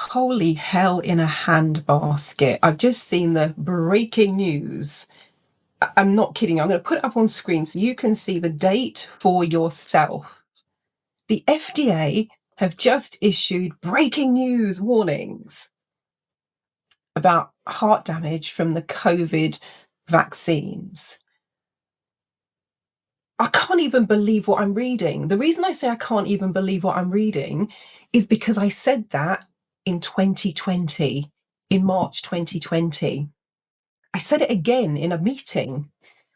Holy hell in a handbasket. I've just seen the breaking news. I'm not kidding. I'm going to put it up on screen so you can see the date for yourself. The FDA have just issued breaking news warnings about heart damage from the COVID vaccines. I can't even believe what I'm reading. The reason I say I can't even believe what I'm reading is because I said that in 2020, in March 2020. I said it again in a meeting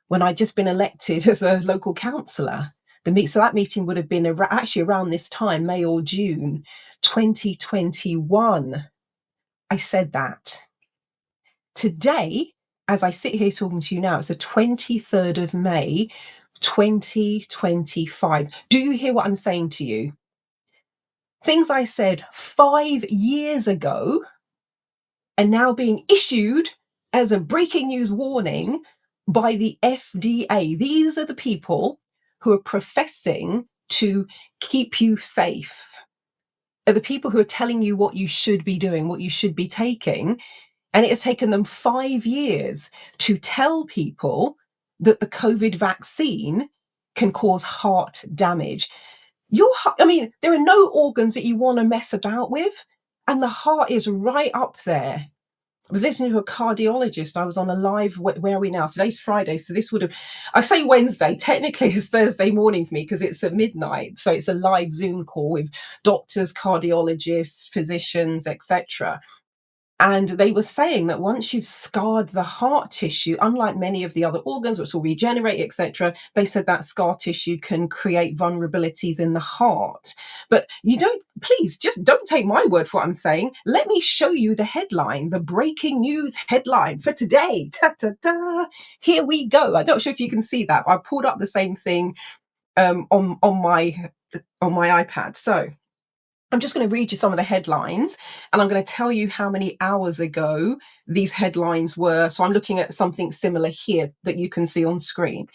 when I'd just been elected as a local councillor. So that meeting would have been actually around this time, May or June 2021. I said that. Today, as I sit here talking to you now, it's the 23rd of May, 2025. Do you hear what I'm saying to you? Things I said 5 years ago are now being issued as a breaking news warning by the FDA. These are the people who are professing to keep you safe, are the people who are telling you what you should be doing, what you should be taking. And it has taken them 5 years to tell people that the COVID vaccine can cause heart damage. There are no organs that you want to mess about with, and the heart is right up there. I was listening to a cardiologist. I was on a live, where are we now? Today's Friday. So this would have, I say Wednesday, technically it's Thursday morning for me because it's at midnight. So it's a live Zoom call with doctors, cardiologists, physicians, etc. And they were saying that once you've scarred the heart tissue, unlike many of the other organs, which will regenerate, etc., they said that scar tissue can create vulnerabilities in the heart. But please just don't take my word for what I'm saying. Let me show you the headline, the breaking news headline for today. Ta-ta-ta. Here we go. I'm not sure if you can see that, but I pulled up the same thing on my iPad. So I'm just going to read you some of the headlines, and I'm going to tell you how many hours ago these headlines were. So I'm looking at something similar here that you can see on screen.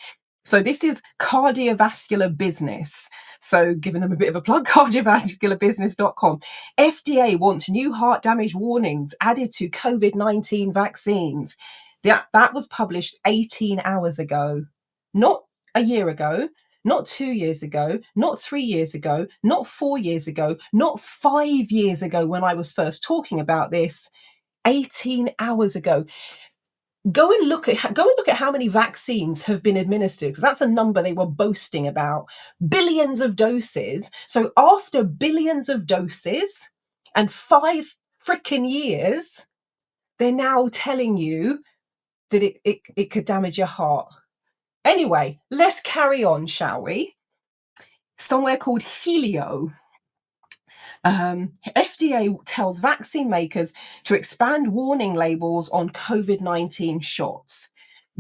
So this is cardiovascular business. So giving them a bit of a plug, cardiovascularbusiness.com. FDA wants new heart damage warnings added to COVID-19 vaccines. That was published 18 hours ago, not a year ago, not 2 years ago, not 3 years ago, not 4 years ago, not 5 years ago when I was first talking about this, 18 hours ago. Go and look at how many vaccines have been administered, because that's a number they were boasting about. Billions of doses. So after billions of doses and 5 freaking years, they're now telling you that it could damage your heart. Anyway, let's carry on, shall we? Somewhere called Helio. FDA tells vaccine makers to expand warning labels on COVID-19 shots.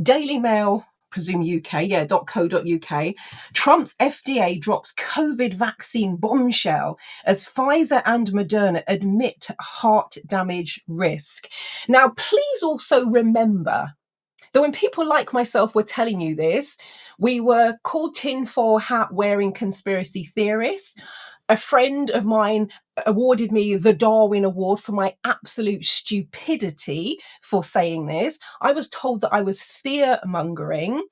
Daily Mail, presume UK, .co.uk. Trump's FDA drops COVID vaccine bombshell as Pfizer and Moderna admit heart damage risk. Now, please also remember that when people like myself were telling you this, we were called tinfoil hat wearing conspiracy theorists. A friend of mine awarded me the Darwin Award for my absolute stupidity for saying this. I was told that I was fear mongering.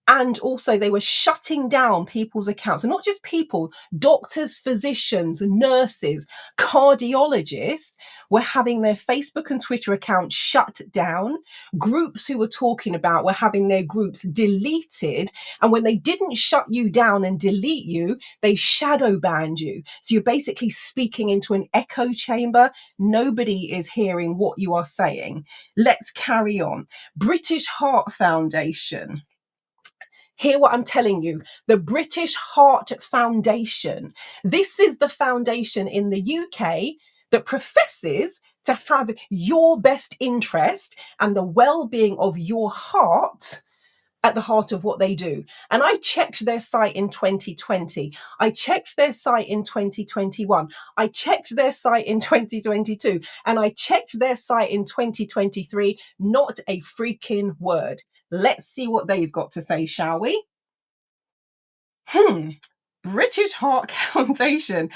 And also, they were shutting down people's accounts. And not just people, doctors, physicians, nurses, cardiologists were having their Facebook and Twitter accounts shut down. Groups who were talking about were having their groups deleted. And when they didn't shut you down and delete you, they shadow banned you. So you're basically speaking into an echo chamber. Nobody is hearing what you are saying. Let's carry on. British Heart Foundation. Hear what I'm telling you. The British Heart Foundation. This is the foundation in the UK that professes to have your best interest and the well-being of your heart at the heart of what they do. And I checked their site in 2020. I checked their site in 2021. I checked their site in 2022. And I checked their site in 2023. Not a freaking word. Let's see what they've got to say, shall we? British Heart Foundation.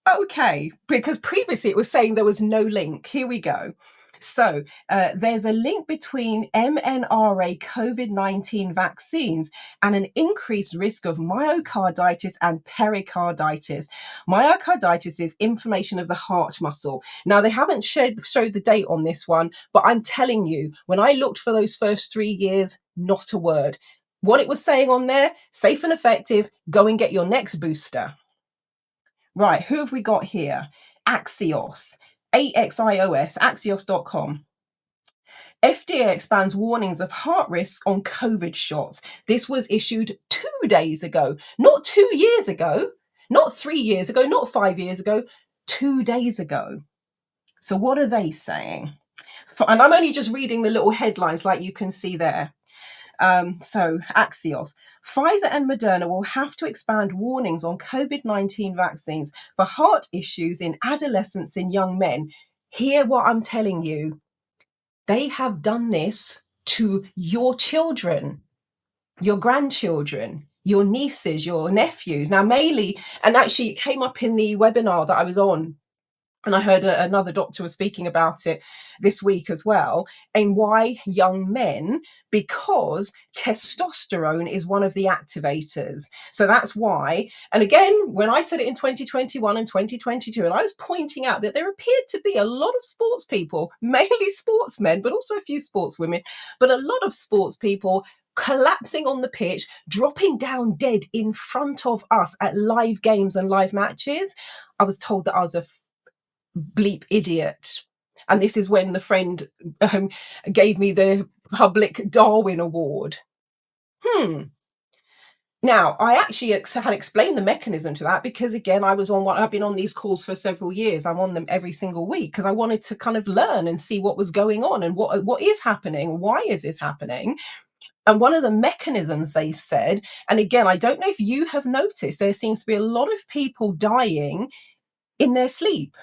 Okay, because previously it was saying there was no link. Here we go. So there's a link between mNRA COVID-19 vaccines and an increased risk of myocarditis and pericarditis. Myocarditis is inflammation of the heart muscle. Now, they haven't showed the date on this one, but I'm telling you, when I looked for those first 3 years, not a word. What it was saying on there, safe and effective, go and get your next booster. Right, who have we got here? Axios, AXIOS, axios.com. FDA expands warnings of heart risk on COVID shots. This was issued 2 days ago, not 2 years ago, not 3 years ago, not 5 years ago, 2 days ago. So, what are they saying? And I'm only just reading the little headlines like you can see there. So, Axios. Pfizer and Moderna will have to expand warnings on COVID-19 vaccines for heart issues in adolescents and young men. Hear what I'm telling you. They have done this to your children, your grandchildren, your nieces, your nephews. Now, Maylee, and actually it came up in the webinar that I was on, and I heard another doctor was speaking about it this week as well, and why young men, because testosterone is one of the activators. So that's why. And again, when I said it in 2021 and 2022, and I was pointing out that there appeared to be a lot of sports people, mainly sportsmen, but also a few sportswomen, but a lot of sports people collapsing on the pitch, dropping down dead in front of us at live games and live matches. I was told that I was a bleep idiot. And this is when the friend gave me the public Darwin Award. Now, I actually had explained the mechanism to that because, again, I've been on these calls for several years. I'm on them every single week because I wanted to kind of learn and see what was going on and what is happening. Why is this happening? And one of the mechanisms they said, and again, I don't know if you have noticed, there seems to be a lot of people dying in their sleep.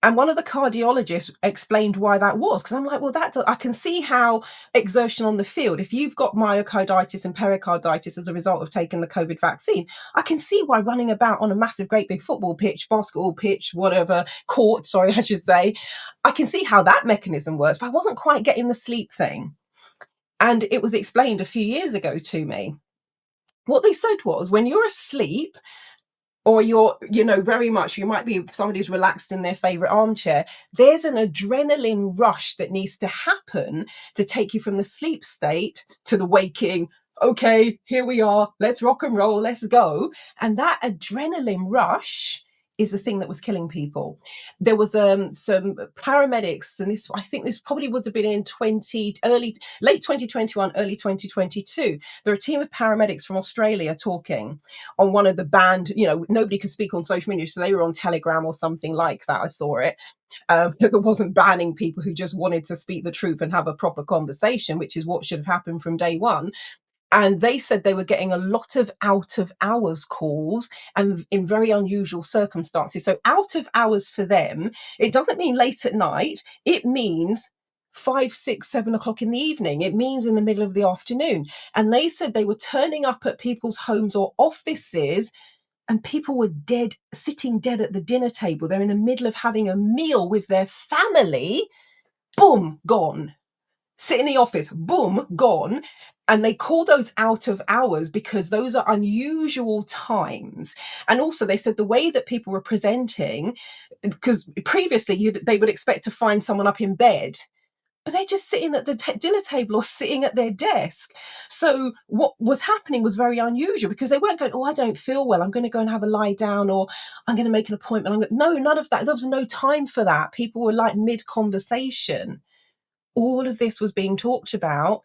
And one of the cardiologists explained why that was, because I'm like, well, I can see how exertion on the field, if you've got myocarditis and pericarditis as a result of taking the COVID vaccine, I can see why running about on a massive, great big football pitch, basketball pitch, whatever, court, sorry, I should say, I can see how that mechanism works, but I wasn't quite getting the sleep thing. And it was explained a few years ago to me. What they said was, when you're asleep, or you're, very much, you might be somebody who's relaxed in their favorite armchair, there's an adrenaline rush that needs to happen to take you from the sleep state to the waking. Okay, here we are, let's rock and roll, let's go. And that adrenaline rush is the thing that was killing people. There was some paramedics, and I think this probably would have been in late 2021, early 2022. There are a team of paramedics from Australia talking on one of the banned, nobody could speak on social media, so they were on Telegram or something like that. I saw it. That wasn't banning people who just wanted to speak the truth and have a proper conversation, which is what should have happened from day one. And they said they were getting a lot of out of hours calls and in very unusual circumstances. So out of hours for them, it doesn't mean late at night. It means 5, 6, 7 o'clock in the evening. It means in the middle of the afternoon. And they said they were turning up at people's homes or offices, and people were dead, sitting dead at the dinner table. They're in the middle of having a meal with their family. Boom, gone. Sit in the office, boom, gone. And they call those out of hours because those are unusual times. And also they said the way that people were presenting, because previously they would expect to find someone up in bed, but they're just sitting at the dinner table or sitting at their desk. So what was happening was very unusual because they weren't going, oh, I don't feel well, I'm going to go and have a lie down, or I'm going to make an appointment. No, none of that. There was no time for that. People were like mid-conversation. All of this was being talked about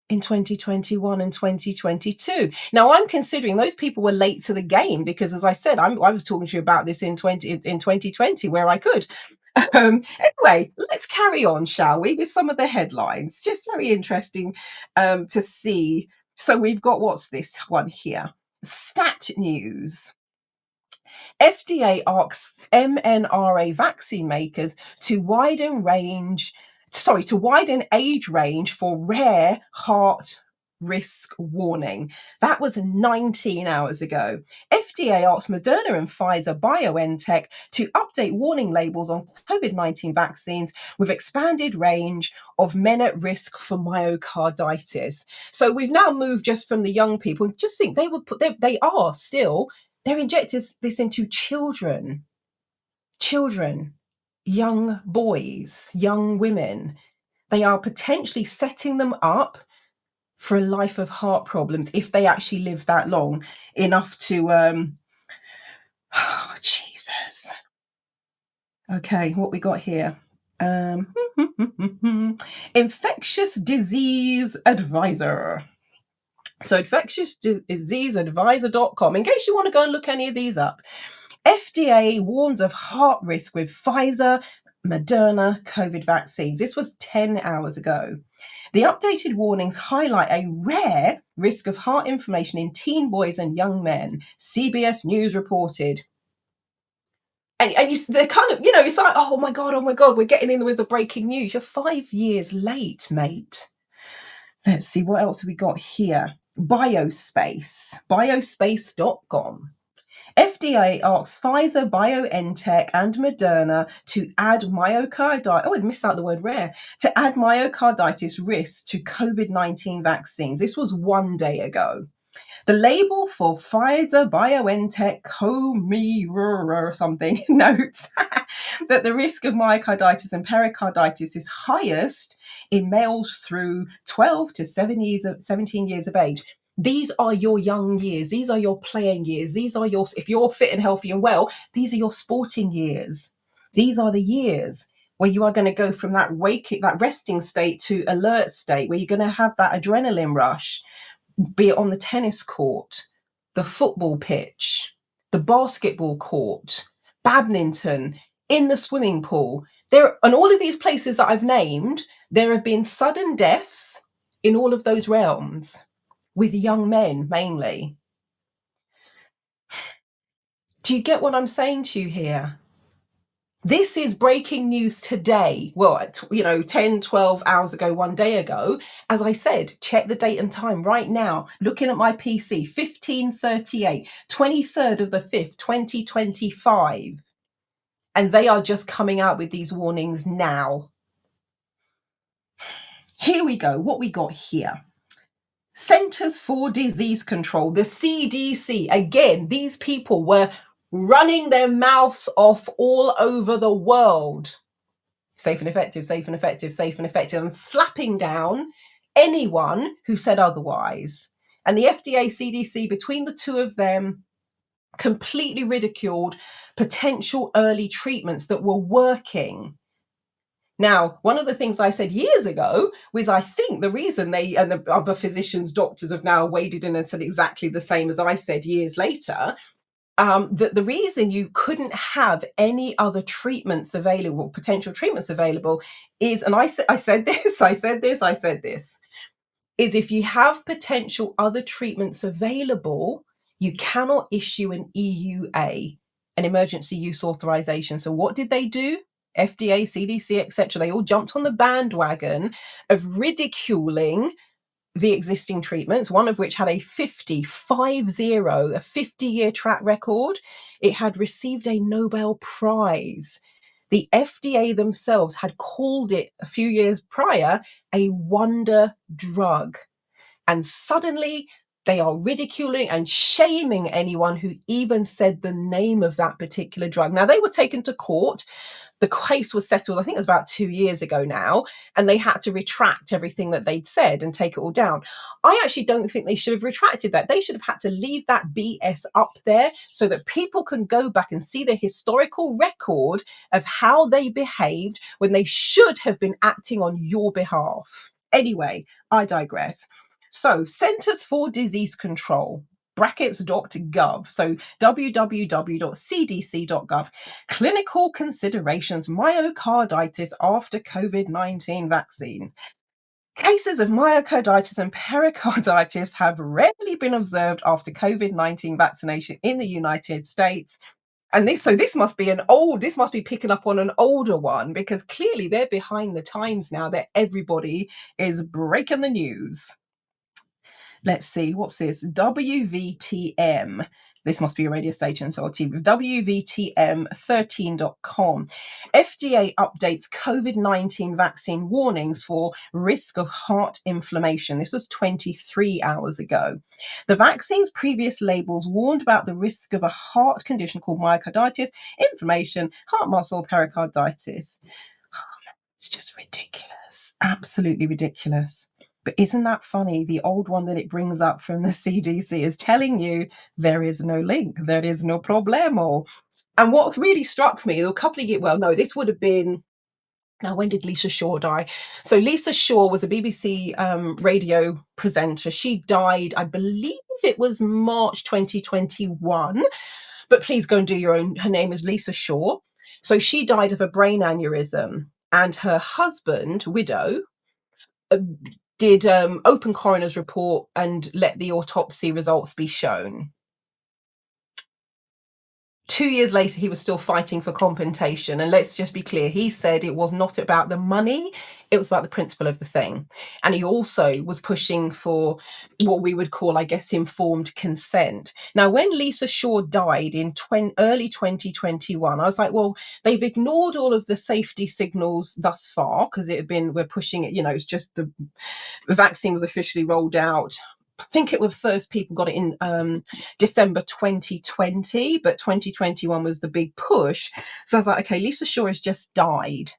in 2021 and 2022. Now, I'm considering those people were late to the game because, as I said, I was talking to you about this in 2020 where I could. Anyway, let's carry on, shall we, with some of the headlines. Just very interesting to see. So we've got, what's this one here? Stat news. FDA asks mNRA vaccine makers to widen age range for rare heart risk warning. That was 19 hours ago. FDA asked Moderna and Pfizer BioNTech to update warning labels on COVID-19 vaccines with expanded range of men at risk for myocarditis. So we've now moved just from the young people. Just think they are still, they're injecting this into children, young boys, young women. They are potentially setting them up for a life of heart problems if they actually live that long enough to oh, Jesus. Okay, what we got here? Infectious disease advisor. So infectiousdiseaseadvisor.com, in case you want to go and look any of these up. FDA warns of heart risk with Pfizer, Moderna COVID vaccines. This was 10 hours ago. The updated warnings highlight a rare risk of heart inflammation in teen boys and young men, CBS News reported. And they're kind of, it's like, oh my God, we're getting in with the breaking news. You're 5 years late, mate. Let's see, what else have we got here? Biospace.com. FDA asks Pfizer, BioNTech, and Moderna to add myocarditis. Oh, I missed out the word rare. To add myocarditis risks to COVID-19 vaccines. This was 1 day ago. The label for Pfizer, BioNTech, something notes that the risk of myocarditis and pericarditis is highest in males through 12 to 17 years of age. These are your young years. These are your playing years. These are if you're fit and healthy and well, these are your sporting years. These are the years where you are going to go from that resting state to alert state, where you're going to have that adrenaline rush, be it on the tennis court, the football pitch, the basketball court, badminton, in the swimming pool. And all of these places that I've named, there have been sudden deaths in all of those realms, with young men mainly. Do you get what I'm saying to you here? This is breaking news today. Well, 10, 12 hours ago, 1 day ago. As I said, check the date and time right now. Looking at my PC, 1538, 23rd of the 5th, 2025. And they are just coming out with these warnings now. Here we go. What we got here. Centers for Disease Control, the CDC. Again, these people were running their mouths off all over the world. Safe and effective, safe and effective, safe and effective, and slapping down anyone who said otherwise. And the FDA, CDC, between the two of them, completely ridiculed potential early treatments that were working. Now, one of the things I said years ago was, I think the reason they and the other physicians, doctors have now waded in and said exactly the same as I said years later, that the reason you couldn't have any other treatments available, potential treatments available, is, and I said this, is if you have potential other treatments available, you cannot issue an EUA, an emergency use authorization. So what did they do? FDA, CDC, etc. They all jumped on the bandwagon of ridiculing the existing treatments, one of which had a 50-year track record. It had received a Nobel Prize. The FDA themselves had called it a few years prior a wonder drug. And suddenly they are ridiculing and shaming anyone who even said the name of that particular drug. Now, they were taken to court. The case was settled, I think it was about 2 years ago now, and they had to retract everything that they'd said and take it all down. I actually don't think they should have retracted that. They should have had to leave that BS up there so that people can go back and see the historical record of how they behaved when they should have been acting on your behalf. Anyway, I digress. So, Centers for Disease Control, brackets.gov. So www.cdc.gov. Clinical considerations, myocarditis after COVID-19 vaccine. Cases of myocarditis and pericarditis have rarely been observed after COVID-19 vaccination in the United States. And this must be picking up on an older one, because clearly they're behind the times now that everybody is breaking the news. Let's see, what's this? WVTM. This must be a radio station, so I'll tell you. WVTM13.com. FDA updates COVID-19 vaccine warnings for risk of heart inflammation. This was 23 hours ago. The vaccine's previous labels warned about the risk of a heart condition called myocarditis, inflammation, heart muscle, pericarditis. It's just ridiculous. Absolutely ridiculous. But isn't that funny? The old one that it brings up from the CDC is telling you there is no link, there is no problemo. And what really struck me, a couple of years, well, no, this would have been, now when did Lisa Shaw die? So Lisa Shaw was a BBC radio presenter. She died, I believe it was March 2021. But please go and do your own. Her name is Lisa Shaw. So she died of a brain aneurysm, and her husband, widow, uh, did open coroner's report and let the autopsy results be shown. 2 years later, he was still fighting for compensation. And let's just be clear, he said it was not about the money, it was about the principle of the thing. And he also was pushing for what we would call, I guess, informed consent. Now, when Lisa Shaw died in early 2021, I was like, well, they've ignored all of the safety signals thus far because it had been, we're pushing it, it's just the vaccine was officially rolled out. I think it was the first people got it in December 2020, but 2021 was the big push. So I was like, okay, Lisa Shaw has just died.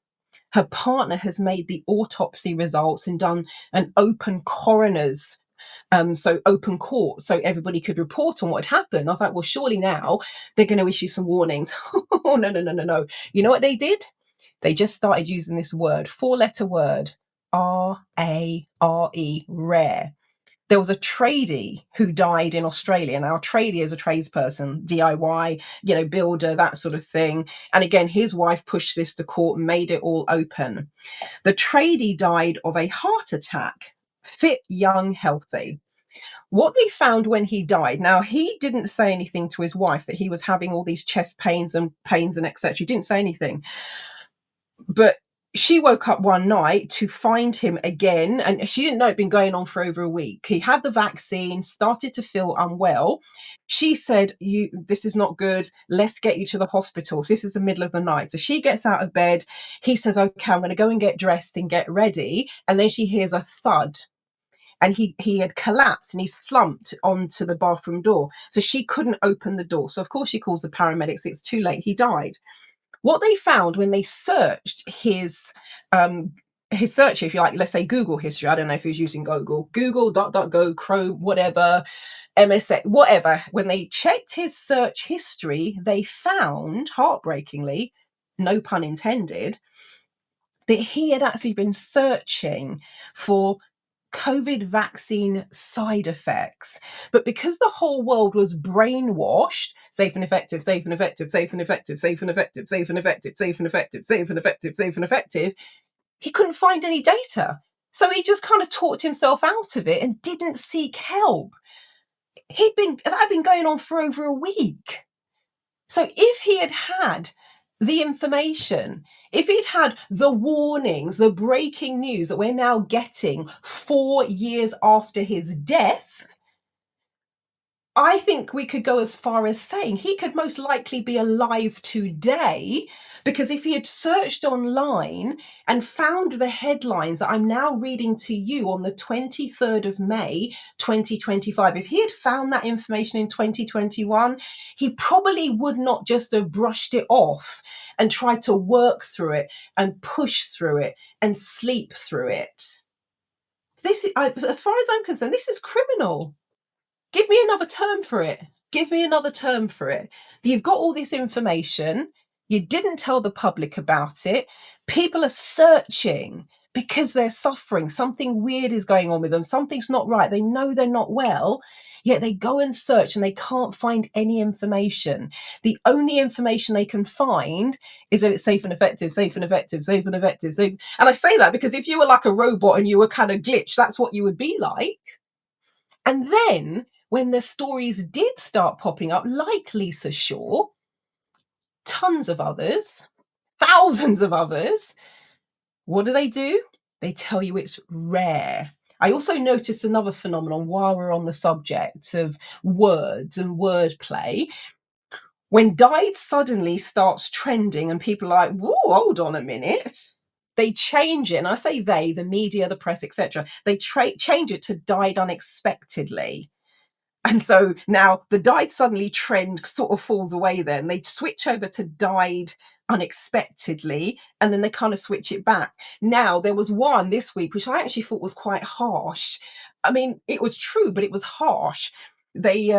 Her partner has made the autopsy results and done an open coroner's, so open court, so everybody could report on what had happened. I was like, well, surely now they're going to issue some warnings. Oh, no, no, no, no, no. You know what they did? They just started using this word, 4-letter word, RARE, rare. There was a tradie who died in Australia. Now, a tradie is a tradesperson, DIY, builder, that sort of thing. And again, his wife pushed this to court and made it all open. The tradie died of a heart attack, fit, young, healthy. What they found when he died, now he didn't say anything to his wife that he was having all these chest pains and etc. He didn't say anything. But she woke up one night to find him again, and she didn't know it'd been going on for over a week. He had the vaccine, started to feel unwell. She said, this is not good. Let's get you to the hospital. So this is the middle of the night. So she gets out of bed. He says, okay, I'm going to go and get dressed and get ready. And then she hears a thud. And he had collapsed and he slumped onto the bathroom door. So she couldn't open the door. So of course she calls the paramedics. It's too late. He died. What they found when they searched his search, if you like, let's say Google history. I don't know if he was using Google, DuckDuckGo, Chrome, whatever, MSN, whatever. When they checked his search history, they found, heartbreakingly, no pun intended, that he had actually been searching for COVID vaccine side effects. But because the whole world was brainwashed, safe and effective, safe and effective, safe and effective, safe and effective, safe and effective, safe and effective, safe and effective, safe and effective, he couldn't find any data. So he just kind of talked himself out of it and didn't seek help. That had been going on for over a week. So if he had had the information, if he'd had the warnings, the breaking news that we're now getting 4 years after his death, I think we could go as far as saying he could most likely be alive today, because if he had searched online and found the headlines that I'm now reading to you on the 23rd of May, 2025, if he had found that information in 2021, he probably would not just have brushed it off and tried to work through it and push through it and sleep through it. As far as I'm concerned, this is criminal. Give me another term for it. Give me another term for it. You've got all this information. You didn't tell the public about it. People are searching because they're suffering. Something weird is going on with them. Something's not right. They know they're not well, yet they go and search and they can't find any information. The only information they can find is that it's safe and effective, safe and effective, safe and effective, safe. And I say that because if you were like a robot and you were kind of glitched, that's what you would be like. And then when the stories did start popping up, like Lisa Shaw, tons of others, thousands of others, what do? They tell you it's rare. I also noticed another phenomenon while we're on the subject of words and wordplay. When died suddenly starts trending and people are like, whoa, hold on a minute. They change it. And I say they, the media, the press, etc. They change it to died unexpectedly. And so now the died suddenly trend sort of falls away then. They switch over to died unexpectedly and then they kind of switch it back. Now, there was one this week which I actually thought was quite harsh. I mean, it was true, but it was harsh. They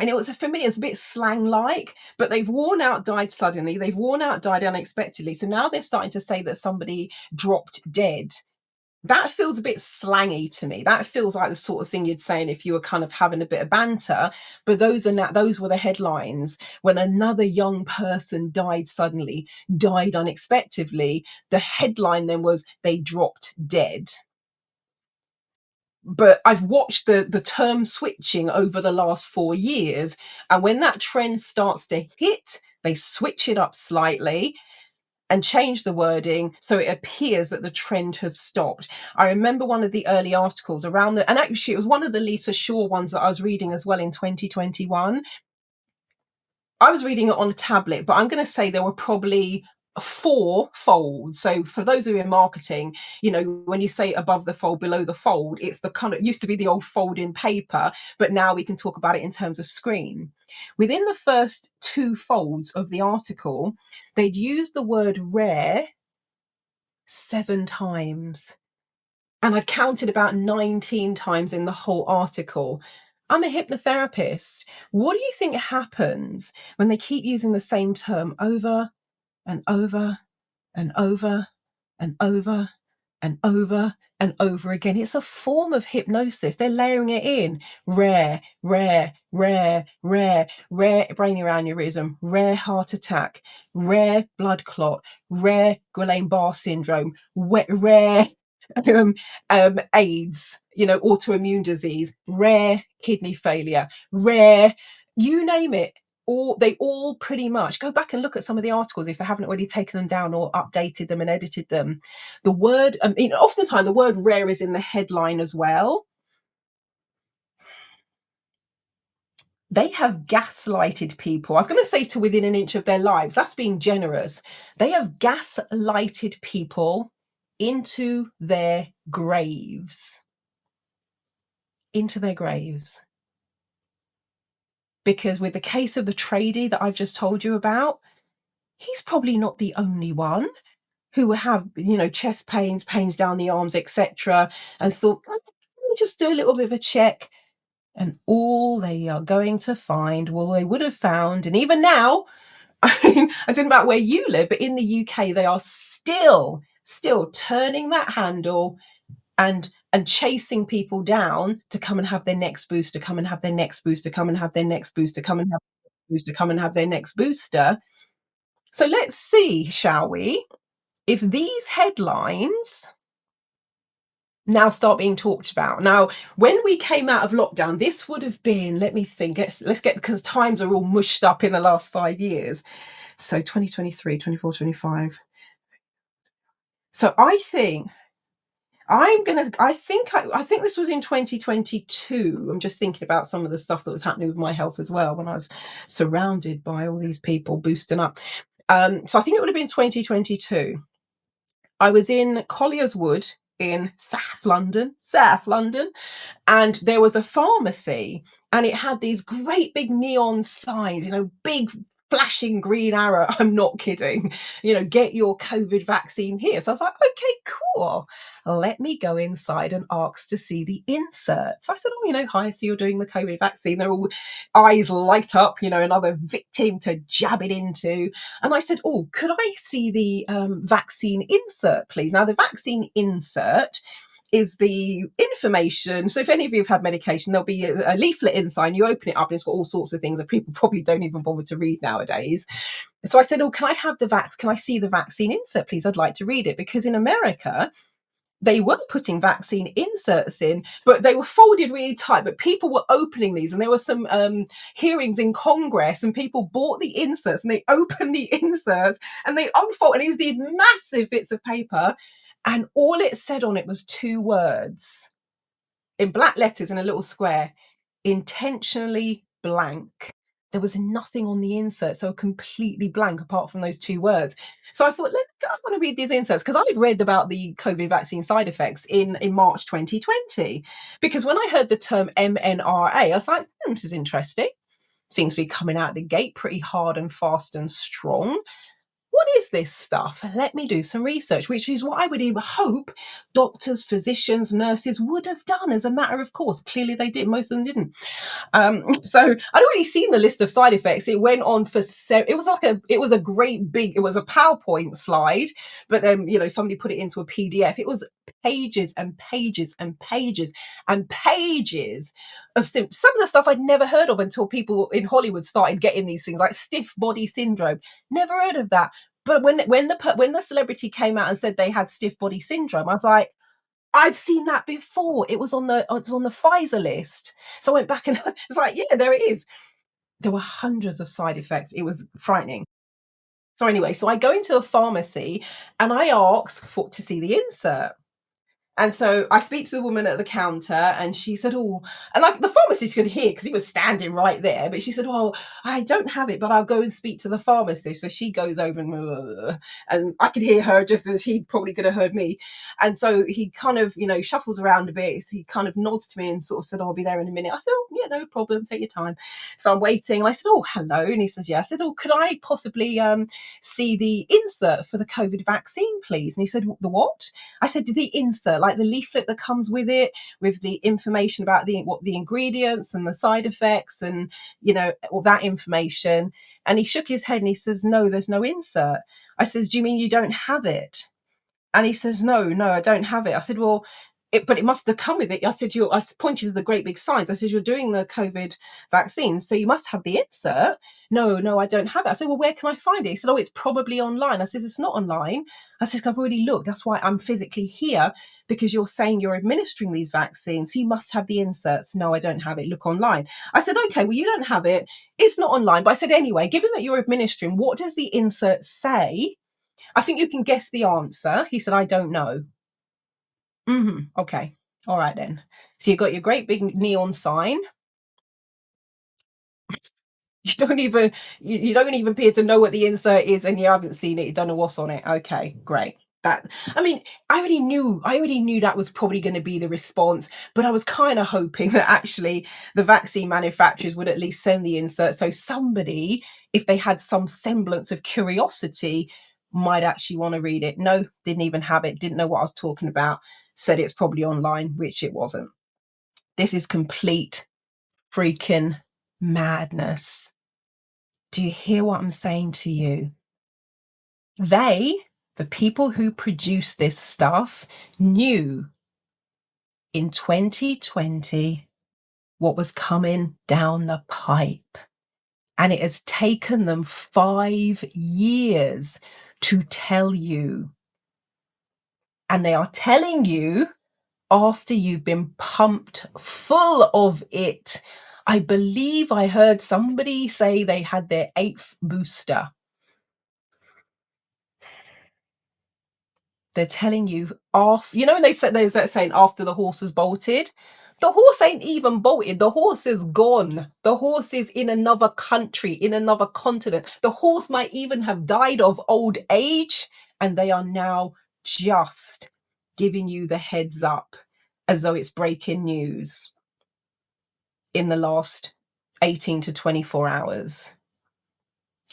and it was for me, it's a bit slang like, but they've worn out died suddenly, they've worn out died unexpectedly. So now they're starting to say that somebody dropped dead. That feels a bit slangy to me. That feels like the sort of thing you'd say if you were kind of having a bit of banter. But those were the headlines. When another young person died suddenly, died unexpectedly, the headline then was they dropped dead. But I've watched the term switching over the last 4 years, and when that trend starts to hit, they switch it up slightly and change the wording so it appears that the trend has stopped. I remember one of the early articles around and actually it was one of the Lisa Shaw ones that I was reading as well in 2021. I was reading it on a tablet, but I'm going to say there were probably four folds. So for those who are in marketing, when you say above the fold, below the fold, it's the kind of used to be the old fold in paper, but now we can talk about it in terms of screen. Within the first two folds of the article, they'd used the word rare 7 times. And I'd counted about 19 times in the whole article. I'm a hypnotherapist. What do you think happens when they keep using the same term over and over and over and over and over and over again? It's a form of hypnosis. They're layering it in. Rare, rare, rare, rare, rare brain aneurysm, rare heart attack, rare blood clot, rare Guillain-Barré syndrome, rare AIDS, autoimmune disease, rare kidney failure, rare, you name it. They all pretty much go back and look at some of the articles if they haven't already taken them down or updated them and edited them. The word, oftentimes the word rare is in the headline as well. They have gaslighted people. I was going to say to within an inch of their lives. That's being generous. They have gaslighted people into their graves. Into their graves. Because with the case of the tradie that I've just told you about, he's probably not the only one who will have, chest pains, pains down the arms, etc., and thought, let me just do a little bit of a check. And all they are going to find, well, they would have found, and even now, I don't know about where you live, but in the UK, they are still turning that handle and chasing people down to come and have their next booster, come and have their next booster, come and have their next booster, come and have their booster, come and have their next booster. So let's see, shall we, if these headlines now start being talked about. Now, when we came out of lockdown, this would have been, let me think, let's get, because times are all mushed up in the last 5 years. So 2023, 24, 25. So I think I think this was in 2022. I'm just thinking about some of the stuff that was happening with my health as well when I was surrounded by all these people boosting up. So I think it would have been 2022. I was in Collier's Wood in South London, and there was a pharmacy and it had these great big neon signs, big flashing green arrow. I'm not kidding. Get your COVID vaccine here. So I was like, okay, cool. Let me go inside and ask to see the insert. So I said, hi, so you're doing the COVID vaccine. They're all eyes light up, another victim to jab it into. And I said, oh, could I see the vaccine insert, please? Now, the vaccine insert is the information. So if any of you have had medication, there'll be a leaflet inside. You open it up and it's got all sorts of things that people probably don't even bother to read nowadays. So I said, oh, can I see the vaccine insert, please? I'd like to read it. Because in America, they were putting vaccine inserts in, but they were folded really tight. But people were opening these, and there were some hearings in Congress, and people bought the inserts and they opened the inserts and they unfold, and it was these massive bits of paper. And all it said on it was two words in black letters in a little square: intentionally blank. There was nothing on the insert, so completely blank apart from those two words. So I thought, I want to read these inserts because I'd read about the COVID vaccine side effects in March 2020. Because when I heard the term MNRA, I was like, this is interesting. Seems to be coming out the gate pretty hard and fast and strong. What is this stuff? Let me do some research, which is what I would even hope doctors, physicians, nurses would have done as a matter of course. Clearly they did. Most of them didn't. So I'd already seen the list of side effects. It went on for it was a great big, it was a PowerPoint slide, but then, somebody put it into a PDF. It was pages and pages and pages and pages of some of the stuff I'd never heard of until people in Hollywood started getting these things like stiff body syndrome. Never heard of that. But when the celebrity came out and said they had stiff body syndrome, I was like, I've seen that before. It's on the Pfizer list. So I went back and it's like, yeah, there it is. There were hundreds of side effects. It was frightening. So anyway, so I go into a pharmacy and I ask to see the insert. And so I speak to the woman at the counter and she said, oh, and like the pharmacist could hear because he was standing right there. But she said, oh, I don't have it, but I'll go and speak to the pharmacist. So she goes over and I could hear her just as he probably could have heard me. And so he kind of, shuffles around a bit. So he kind of nods to me and sort of said, oh, I'll be there in a minute. I said, oh, yeah, no problem. Take your time. So I'm waiting. And I said, oh, hello. And he says, yeah. I said, oh, could I possibly see the insert for the COVID vaccine, please? And he said, the what? I said, the insert, like the leaflet that comes with it, with the information about what the ingredients and the side effects and, all that information. And he shook his head and he says, no, there's no insert. I says, do you mean you don't have it? And he says, no, I don't have it. I said, well, but it must have come with it. I said, I pointed to the great big signs. I said, you're doing the COVID vaccine, so you must have the insert. No, I don't have it. I said, well, where can I find it? He said, oh, it's probably online. I said, it's not online. I said, I've already looked. That's why I'm physically here, because you're saying you're administering these vaccines. So you must have the inserts. No, I don't have it. Look online. I said, okay, well, you don't have it. It's not online. But I said, anyway, given that you're administering, what does the insert say? I think you can guess the answer. He said, I don't know. Okay. All right then. So you've got your great big neon sign. You don't even appear to know what the insert is, and you haven't seen it. You don't know what's on it. Okay, great. I mean, I already knew that was probably going to be the response, but I was kind of hoping that actually the vaccine manufacturers would at least send the insert, so somebody, if they had some semblance of curiosity, might actually want to read it. No, didn't even have it. Didn't know what I was talking about. Said it's probably online, which it wasn't. This is complete freaking madness. Do you hear what I'm saying to you? The people who produce this stuff, knew in 2020 what was coming down the pipe. And it has taken them 5 years to tell you. And they are telling you after you've been pumped full of it. I believe I heard somebody say they had their 8th booster. They're telling you off, when they said, there's that saying, after the horse has bolted. The horse ain't even bolted. The horse is gone. The horse is in another country, in another continent. The horse might even have died of old age, and they are now just giving you the heads up as though it's breaking news in the last 18 to 24 hours.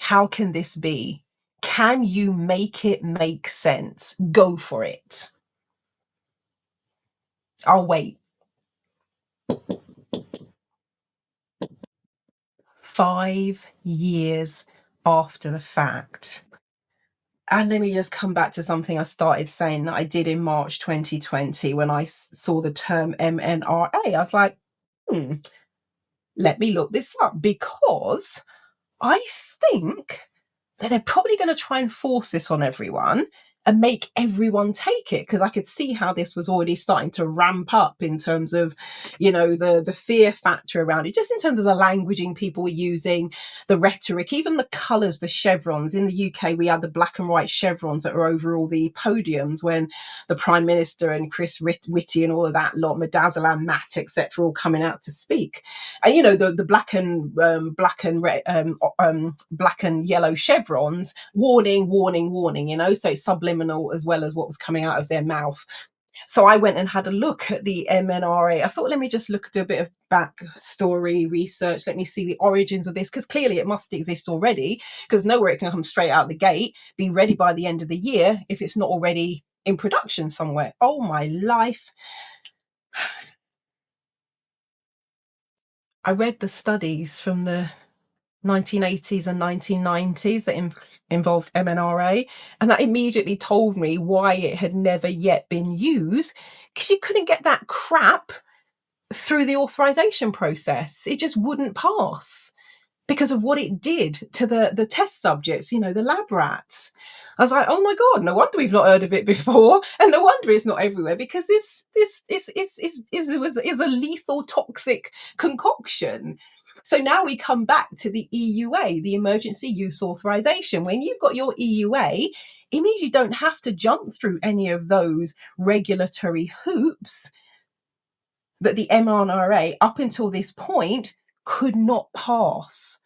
How can this be? Can you make it make sense? Go for it. I'll wait. 5 years after the fact. And let me just come back to something I started saying that I did in March 2020 when I saw the term MNRA. I was like, let me look this up, because I think that they're probably going to try and force this on everyone. and make everyone take it, because I could see how this was already starting to ramp up in terms of, the fear factor around it, just in terms of the languaging people were using, the rhetoric, even the colours, the chevrons. In the UK, we had the black and white chevrons that were over all the podiums when the Prime Minister and Chris Whitty and all of that lot, Midazolam, Matt, etc., all coming out to speak. And the black and yellow chevrons, warning, warning, warning. So it's subliminal as well as what was coming out of their mouth. So I went and had a look at the MNRA. I thought, let me just do a bit of backstory research. Let me see the origins of this, because clearly it must exist already, because nowhere it can come straight out the gate, be ready by the end of the year if it's not already in production somewhere. Oh, my life. I read the studies from the 1980s and 1990s that involved MNRA, and that immediately told me why it had never yet been used, because you couldn't get that crap through the authorization process. It just wouldn't pass because of what it did to the test subjects, the lab rats. I was like, oh my God, no wonder we've not heard of it before. And no wonder it's not everywhere, because this is a lethal, toxic concoction. So now we come back to the EUA, the Emergency Use Authorization. When you've got your EUA, it means you don't have to jump through any of those regulatory hoops that the mRNA up until this point could not pass,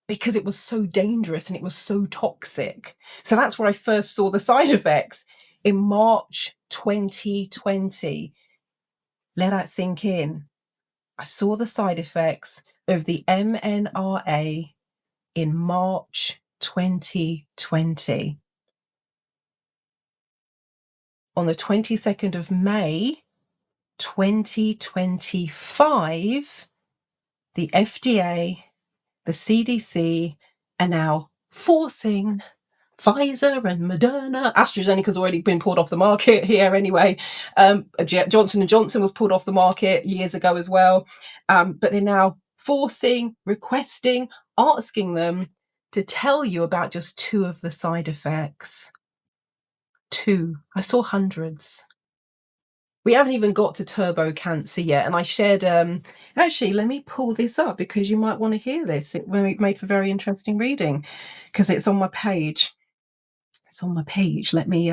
because it was so dangerous and it was so toxic. So that's where I first saw the side effects in March 2020. Let that sink in. I saw the side effects of the mNRA in March 2020. On the 22nd of May 2025, the FDA, the CDC are now forcing Pfizer and Moderna. AstraZeneca's already been pulled off the market here anyway. Johnson & Johnson was pulled off the market years ago as well. But they're now forcing, requesting, asking them to tell you about just 2 of the side effects. 2. I saw hundreds. We haven't even got to turbo cancer yet. And I shared, actually, let me pull this up, because you might want to hear this. It made for very interesting reading, because it's on my page. It's on my page. Let me,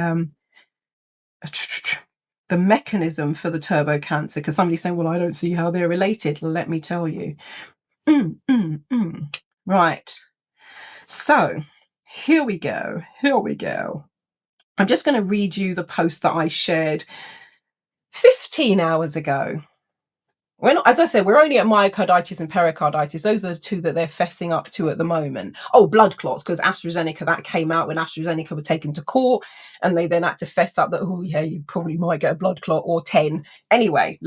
the mechanism for the turbo cancer, because somebody's saying, well, I don't see how they're related. Let me tell you. Right. So here we go. I'm just going to read you the post that I shared 15 hours ago. As I said, we're only at myocarditis and pericarditis. Those are the 2 that they're fessing up to at the moment. Oh, blood clots, because AstraZeneca, that came out when AstraZeneca were taken to court, and they then had to fess up that, oh yeah, you probably might get a blood clot or 10. Anyway,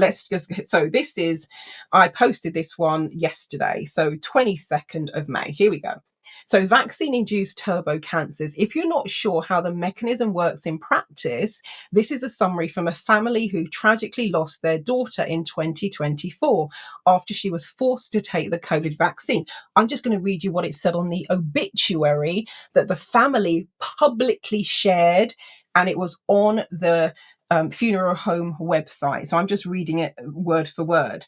I posted this one yesterday, so 22nd of May. Here we go. So vaccine-induced turbo cancers. If you're not sure how the mechanism works in practice, this is a summary from a family who tragically lost their daughter in 2024 after she was forced to take the COVID vaccine. I'm just going to read you what it said on the obituary that the family publicly shared, and it was on the funeral home website. So I'm just reading it word for word.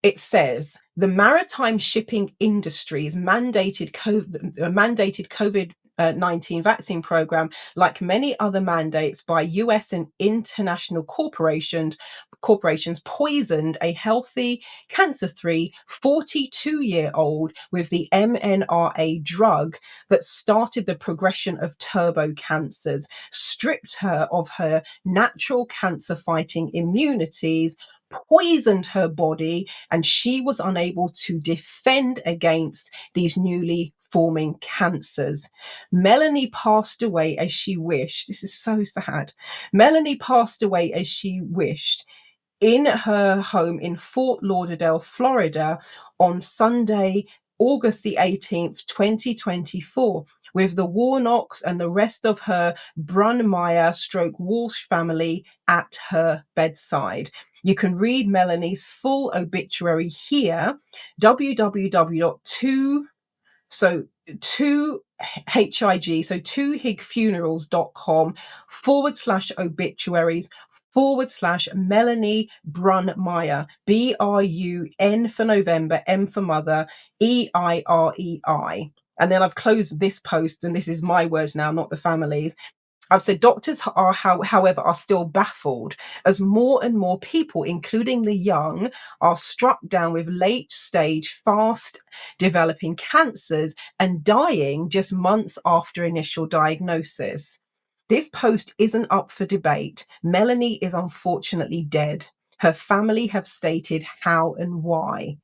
It says the maritime shipping industry's mandated COVID-19 vaccine program, like many other mandates by US and international corporations, poisoned a healthy, cancer-free 42-year-old with the mNRA drug that started the progression of turbo cancers, stripped her of her natural cancer-fighting immunities, poisoned her body, and she was unable to defend against these newly forming cancers. Melanie passed away as she wished. This is so sad. Melanie passed away as she wished in her home in Fort Lauderdale, Florida, on Sunday, August the 18th, 2024, with the Warnocks and the rest of her Brunmeyer/Walsh family at her bedside. You can read Melanie's full obituary here, www.2 So 2HIG, so 2higfunerals.com/obituaries/ Melanie Brunmeyer, BRUN for November, M for mother, EIREI. And then I've closed this post, and this is my words now, not the family's. I've said doctors are, however, are still baffled as more and more people, including the young, are struck down with late stage, fast developing cancers and dying just months after initial diagnosis. This post isn't up for debate. Melanie is unfortunately dead. Her family have stated how and why.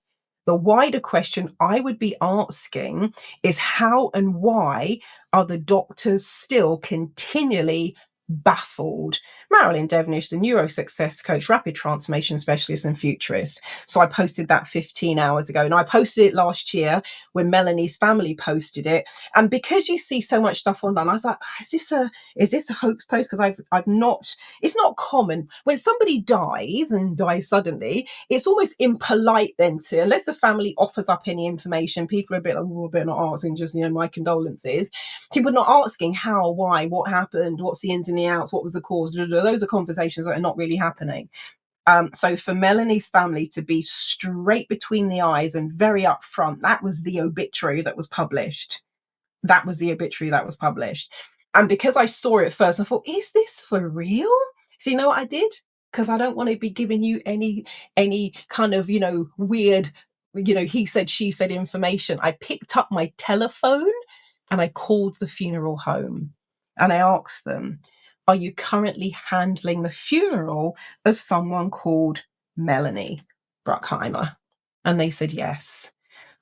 The wider question I would be asking is how and why are the doctors still continually baffled? Marilyn Devonish, the NeuroSuccess coach, rapid transformation specialist, and futurist. So I posted that 15 hours ago, and I posted it last year when Melanie's family posted it. And because you see so much stuff online, I was like, is this a hoax post? Because I've not. It's not common when somebody dies and dies suddenly. It's almost impolite then to, unless the family offers up any information, people are a bit like, oh, better not asking, just, my condolences. People are not asking how, why, what happened, what's the ins and the outs, what was the cause. Those are conversations that are not really happening. So for Melanie's family to be straight between the eyes and very upfront, that was the obituary that was published. And because I saw it first, I thought, is this for real? So you know what I did? Because I don't want to be giving you any kind of, weird, he said, she said information. I picked up my telephone and I called the funeral home and I asked them, are you currently handling the funeral of someone called Melanie Bruckheimer? And they said, yes.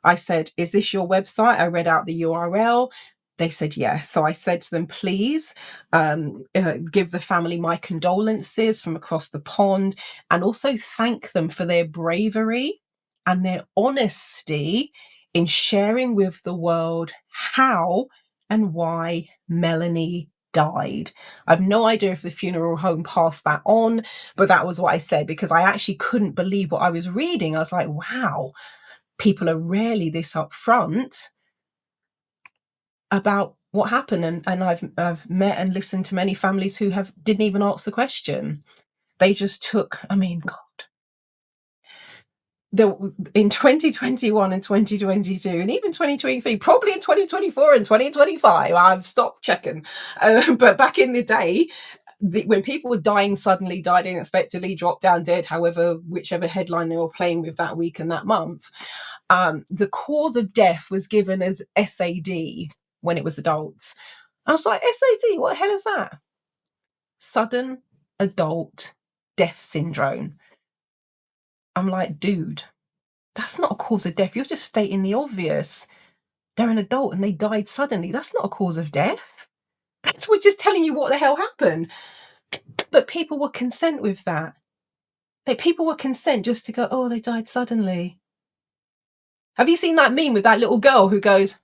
I said, is this your website? I read out the URL. They said yes. So I said to them, please give the family my condolences from across the pond, and also thank them for their bravery and their honesty in sharing with the world how and why Melanie died. I've no idea if the funeral home passed that on, but that was what I said, because I actually couldn't believe what I was reading. I was like, wow, people are rarely this upfront about what happened. And I've met and listened to many families who didn't even ask the question. They just took, God, in 2021 and 2022 and even 2023, probably in 2024 and 2025, I've stopped checking. But back in the day, when people were dying suddenly, died unexpectedly, dropped down dead, whichever headline they were playing with that week and that month, the cause of death was given as SAD when it was adults. I was like, SAD, what the hell is that? Sudden adult death syndrome. I'm like, dude, that's not a cause of death. You're just stating the obvious. They're an adult and they died suddenly. That's not a cause of death. We're just telling you what the hell happened. But people were content with that. People were content just to go, oh, they died suddenly. Have you seen that meme with that little girl who goes,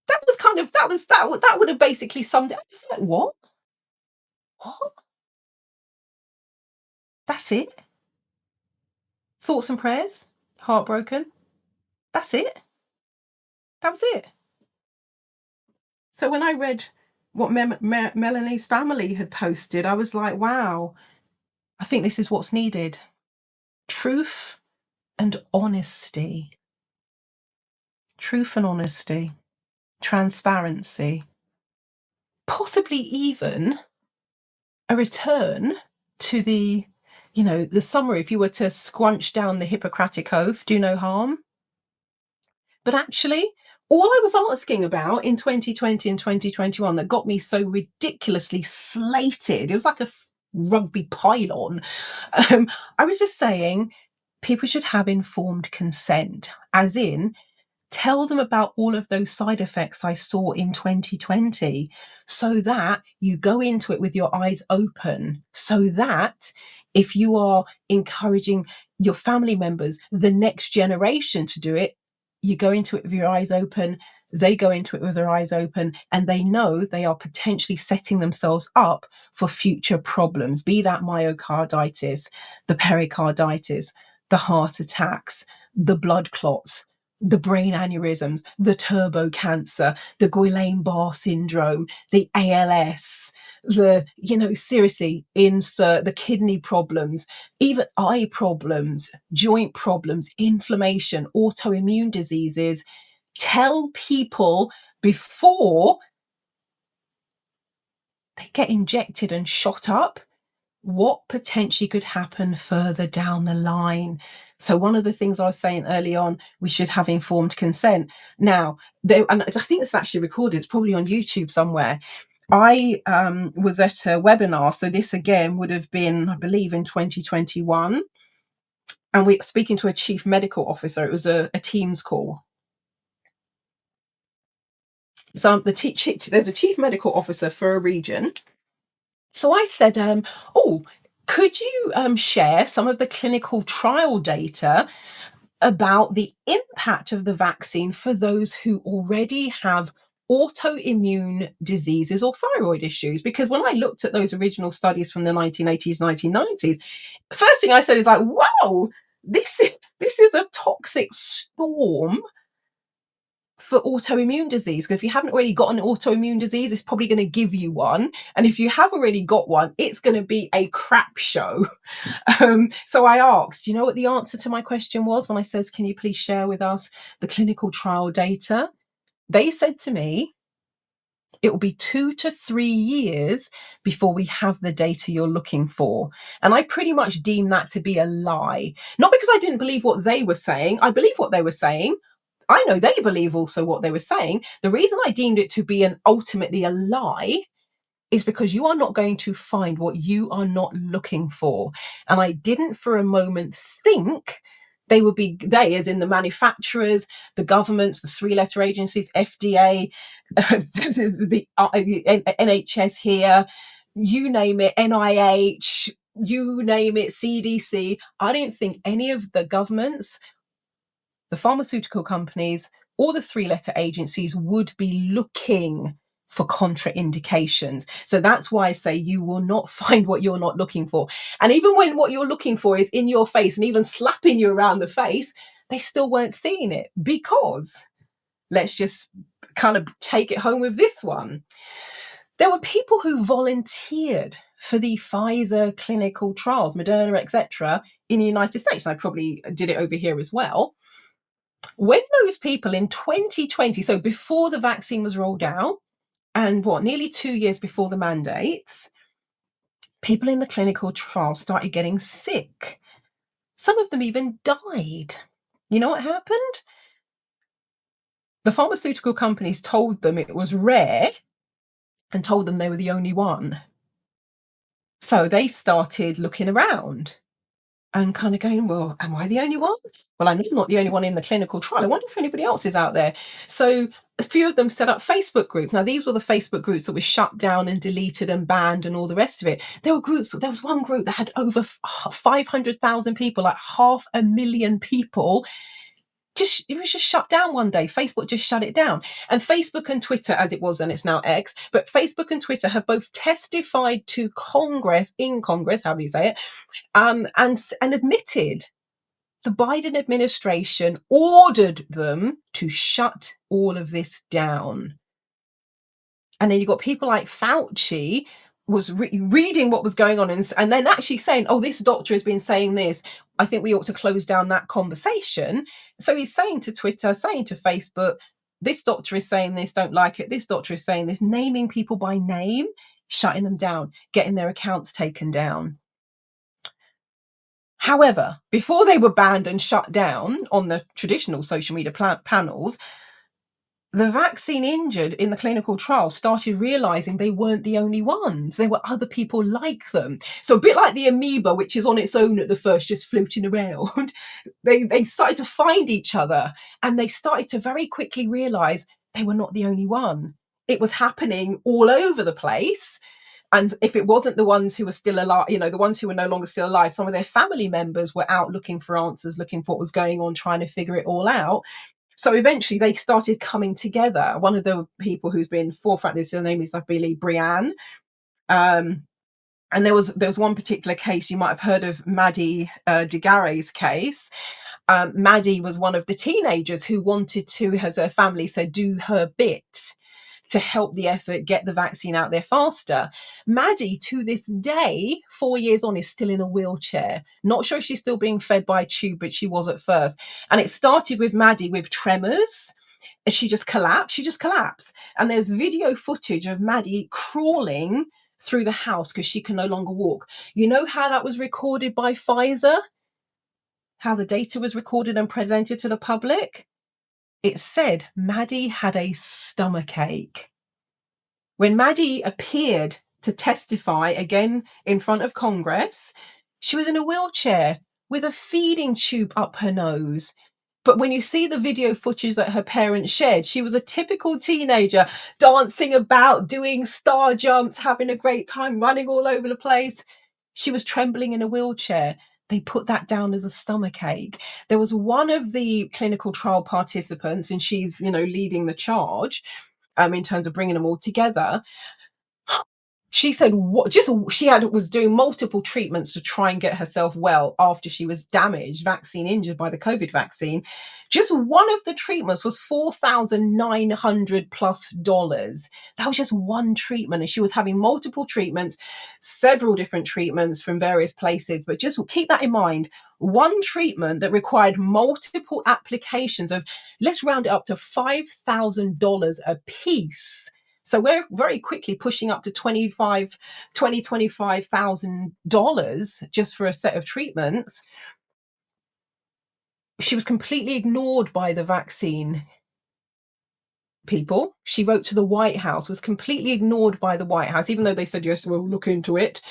that would have basically summed it up. It's like, what? That's it? Thoughts and prayers? Heartbroken? That's it? That was it. So when I read what Melanie's family had posted, I was like, wow, I think this is what's needed. Truth and honesty. Truth and honesty. Transparency. Possibly even a return to the summary. If you were to scrunch down the Hippocratic Oath, do no harm. But actually, all I was asking about in 2020 and 2021 that got me so ridiculously slated, it was like a rugby pylon. I was just saying people should have informed consent, as in, tell them about all of those side effects I saw in 2020, so that you go into it with your eyes open, so that if you are encouraging your family members, the next generation to do it, you go into it with your eyes open, they go into it with their eyes open, and they know they are potentially setting themselves up for future problems, be that myocarditis, the pericarditis, the heart attacks, the blood clots, the brain aneurysms, the turbo cancer, the Guillain-Barré syndrome, the ALS, seriously, insert the kidney problems, even eye problems, joint problems, inflammation, autoimmune diseases. Tell people before they get injected and shot up what potentially could happen further down the line. So one of the things I was saying early on, we should have informed consent. Now, and I think it's actually recorded, it's probably on YouTube somewhere. I was at a webinar, so this again would have been, I believe, in 2021, and we were speaking to a chief medical officer. It was a Teams call. So there's a chief medical officer for a region. So I said, oh, could you share some of the clinical trial data about the impact of the vaccine for those who already have autoimmune diseases or thyroid issues? Because when I looked at those original studies from the 1980s, 1990s, first thing I said is like, wow, this is a toxic storm for autoimmune disease. Because if you haven't already got an autoimmune disease, it's probably going to give you one. And if you have already got one, it's going to be a crap show. So I asked, you know what the answer to my question was when I says, can you please share with us the clinical trial data? They said to me, it will be 2 to 3 years before we have the data you're looking for. And I pretty much deemed that to be a lie. Not because I didn't believe what they were saying. I believe what they were saying. I know they believe also what they were saying. The reason I deemed it to be ultimately a lie is because you are not going to find what you are not looking for. And I didn't for a moment think they would be, they as in the manufacturers, the governments, the three-letter agencies, FDA, the NHS here, you name it, NIH, you name it, CDC. I didn't think any of the governments, the pharmaceutical companies, or the three-letter agencies would be looking for contraindications. So that's why I say you will not find what you're not looking for. And even when what you're looking for is in your face and even slapping you around the face, they still weren't seeing it, because let's just kind of take it home with this one. There were people who volunteered for the Pfizer clinical trials, Moderna, etc., in the United States. I probably did it over here as well. When those people in 2020, so before the vaccine was rolled out, and nearly 2 years before the mandates, people in the clinical trial started getting sick. Some of them even died. You know what happened? The pharmaceutical companies told them it was rare and told them they were the only one. So they started looking around and kind of going, well, am I the only one? Well, I'm not the only one in the clinical trial. I wonder if anybody else is out there. So a few of them set up Facebook groups. Now, these were the Facebook groups that were shut down and deleted and banned and all the rest of it. There was one group that had over 500,000 people, like 500,000 people. It was just shut down one day. Facebook just shut it down. And Facebook and Twitter, as it was then, it's now X, but Facebook and Twitter have both testified to Congress, however you say it, and admitted the Biden administration ordered them to shut all of this down. And then you've got people like Fauci was reading what was going on and then actually saying, oh, this doctor has been saying this. I think we ought to close down that conversation. So he's saying to Twitter, saying to Facebook, this doctor is saying this, don't like it. This doctor is saying this, naming people by name, shutting them down, getting their accounts taken down. However, before they were banned and shut down on the traditional social media panels, the vaccine injured in the clinical trial started realizing they weren't the only ones. There were other people like them. So a bit like the amoeba, which is on its own at the first, just floating around, they started to find each other, and they started to very quickly realize they were not the only one. It was happening all over the place. And if it wasn't the ones who were still alive, the ones who were no longer still alive, some of their family members were out looking for answers, looking for what was going on, trying to figure it all out. So eventually they started coming together. One of the people who's been forefront, her name is, I believe, Brianne. And there was one particular case, you might have heard of Maddie Degare's case. Maddie was one of the teenagers who wanted to, as her family said, do her bit to help the effort get the vaccine out there faster. Maddie, to this day, 4 years on, is still in a wheelchair. Not sure she's still being fed by a tube, but she was at first. And it started with Maddie with tremors. And she just collapsed. She just collapsed. And there's video footage of Maddie crawling through the house because she can no longer walk. You know how that was recorded by Pfizer? How the data was recorded and presented to the public? It said Maddie had a stomach ache. When Maddie appeared to testify again in front of Congress, she was in a wheelchair with a feeding tube up her nose. But when you see the video footage that her parents shared, she was a typical teenager, dancing about, doing star jumps, having a great time, running all over the place. She was trembling in a wheelchair. They put that down as a stomach ache. There was one of the clinical trial participants, and she's, leading the charge in terms of bringing them all together. She said was doing multiple treatments to try and get herself well after she was vaccine injured by the COVID vaccine. Just one of the treatments was $4,900+. That was just one treatment, and she was having multiple treatments, several different treatments from various places. But just keep that in mind. One treatment that required multiple applications of, let's round it up to $5,000 a piece. So we're very quickly pushing up to $25,000 just for a set of treatments. She was completely ignored by the vaccine people. She wrote to the White House, was completely ignored by the White House, even though they said, yes, we'll look into it.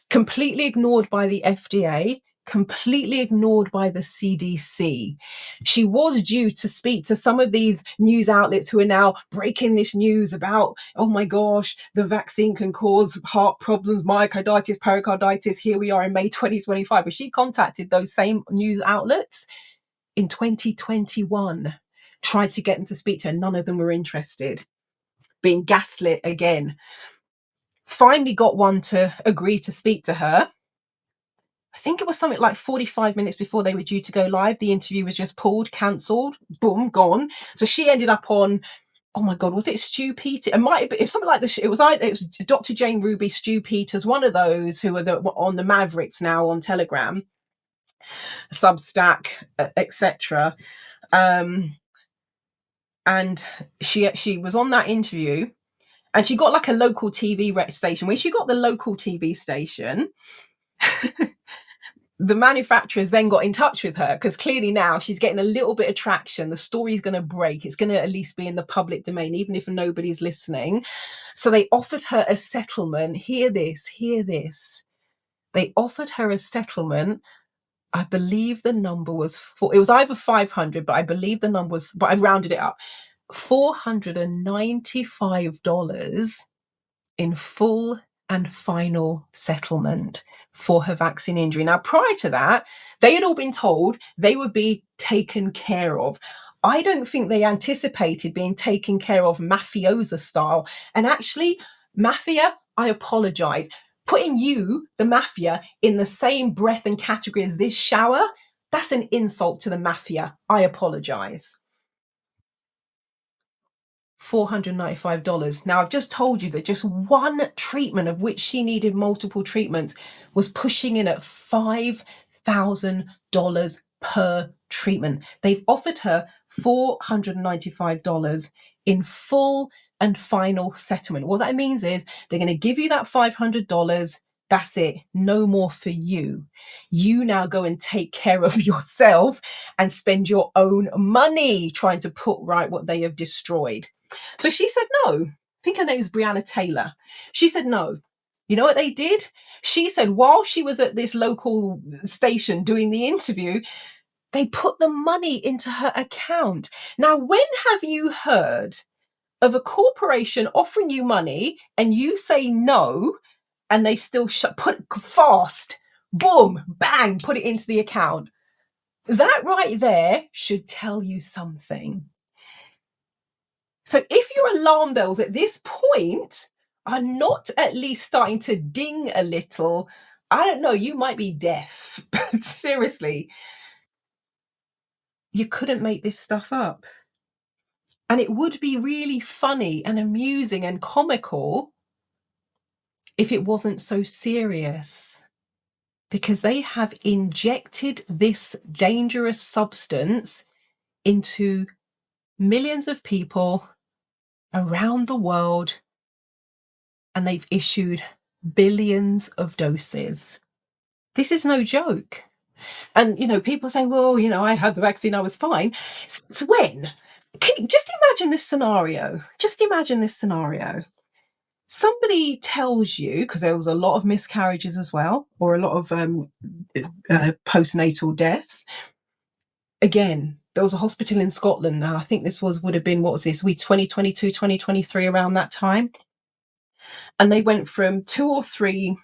Completely ignored by the FDA, completely ignored by the CDC. She was due to speak to some of these news outlets who are now breaking this news about, oh my gosh, the vaccine can cause heart problems, myocarditis, pericarditis. Here we are in May 2025. But she contacted those same news outlets in 2021, tried to get them to speak to her. None of them were interested. Being gaslit again. Finally got one to agree to speak to her. I think it was something like 45 minutes before they were due to go live. The interview was just pulled, cancelled, boom, gone. So she ended up on, oh my God, was it Stu Peters? It might have been, something like this. It was Dr. Jane Ruby, Stu Peters, one of those who are on the Mavericks now on Telegram, Substack, etc. And she was on that interview, and she got like a local TV station. When she got the local TV station, the manufacturers then got in touch with her, because clearly now she's getting a little bit of traction. The story's going to break. It's going to at least be in the public domain, even if nobody's listening. So they offered her a settlement. Hear this. They offered her a settlement. I believe the number was it was either 500, but I believe the number was, but I rounded it up, $495 in full and final settlement for her vaccine injury. Now, prior to that, they had all been told they would be taken care of. I don't think they anticipated being taken care of mafiosa style. And actually, mafia, I apologize. Putting you, the mafia, in the same breath and category as this shower, that's an insult to the mafia. I apologize. $495. Now, I've just told you that just one treatment, of which she needed multiple treatments, was pushing in at $5,000 per treatment. They've offered her $495 in full and final settlement. What that means is they're going to give you that $500. That's it. No more for you. You now go and take care of yourself and spend your own money trying to put right what they have destroyed. So she said no. I think her name is Brianna Taylor. She said no. You know what they did? She said while she was at this local station doing the interview, they put the money into her account. Now, when have you heard of a corporation offering you money and you say no, and they still put fast, boom, bang, put it into the account? That right there should tell you something. So if your alarm bells at this point are not at least starting to ding a little, I don't know, you might be deaf. Seriously. You couldn't make this stuff up. And it would be really funny and amusing and comical if it wasn't so serious, because they have injected this dangerous substance into millions of people around the world, and they've issued billions of doses. This is no joke. And, people saying, well, I had the vaccine, I was fine. So when? Just imagine this scenario. Just imagine this scenario. Somebody tells you, because there was a lot of miscarriages as well, or a lot of postnatal deaths. Again, there was a hospital in Scotland now. I think this would have been, what was this? 2022, 2023, around that time. And they went from 2 or 3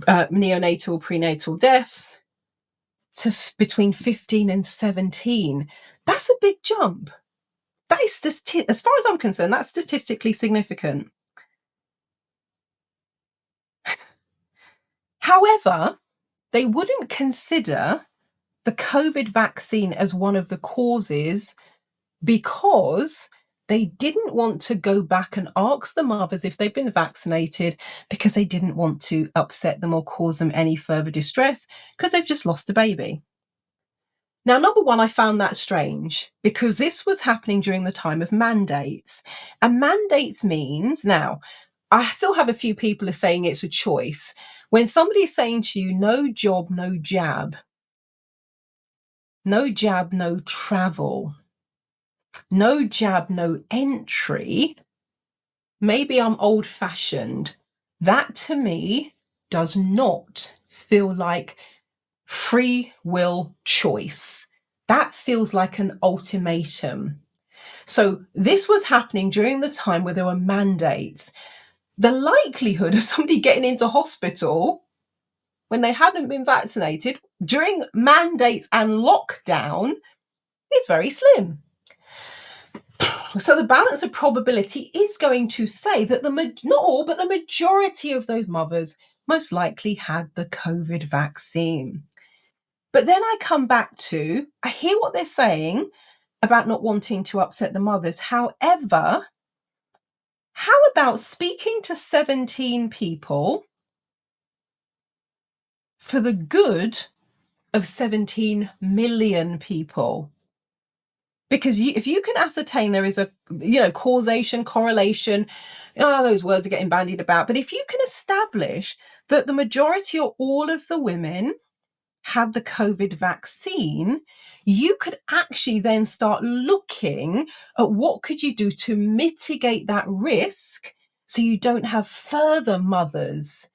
neonatal, prenatal deaths to between 15 and 17. That's a big jump. That is, as far as I'm concerned, that's statistically significant. However, they wouldn't consider the COVID vaccine as one of the causes, because they didn't want to go back and ask the mothers if they've been vaccinated, because they didn't want to upset them or cause them any further distress, because they've just lost a baby. Now, number one, I found that strange, because this was happening during the time of mandates. And mandates means, now, I still have a few people are saying it's a choice. When somebody's saying to you, no job, no jab, no jab, no travel, no jab, no entry, maybe I'm old fashioned. That to me does not feel like free will choice. That feels like an ultimatum. So this was happening during the time where there were mandates. The likelihood of somebody getting into hospital when they hadn't been vaccinated during mandates and lockdown is very slim. So the balance of probability is going to say that not all, but the majority of those mothers most likely had the COVID vaccine. But then I come back to, I hear what they're saying about not wanting to upset the mothers. However, how about speaking to 17 people for the good of 17 million people? Because if you can ascertain there is a, causation, correlation, those words are getting bandied about. But if you can establish that the majority or all of the women had the COVID vaccine, you could actually then start looking at what could you do to mitigate that risk, so you don't have further mothers,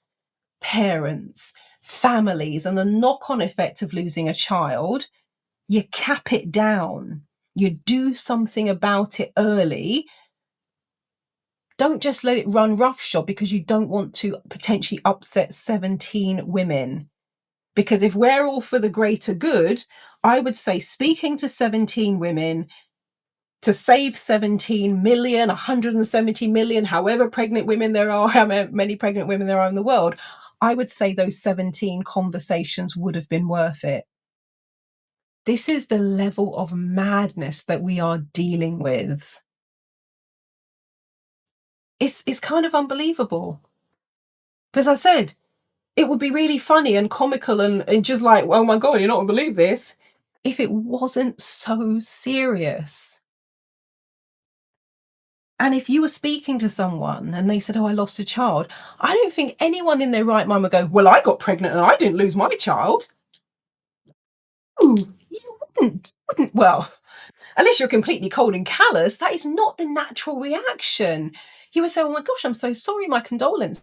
parents, families, and the knock-on effect of losing a child. You cap it down. You do something about it early. Don't just let it run roughshod because you don't want to potentially upset 17 women. Because if we're all for the greater good, I would say speaking to 17 women to save 17 million, 170 million, however pregnant women there are, how many pregnant women there are in the world, I would say those 17 conversations would have been worth it. This is the level of madness that we are dealing with. It's kind of unbelievable. Because I said, it would be really funny and comical and just like, oh my God, you're not going to believe this, if it wasn't so serious. And if you were speaking to someone and they said, oh, I lost a child, I don't think anyone in their right mind would go, well, I got pregnant and I didn't lose my child. Ooh, you wouldn't. Well, unless you're completely cold and callous, that is not the natural reaction. You would say, oh my gosh, I'm so sorry, my condolences.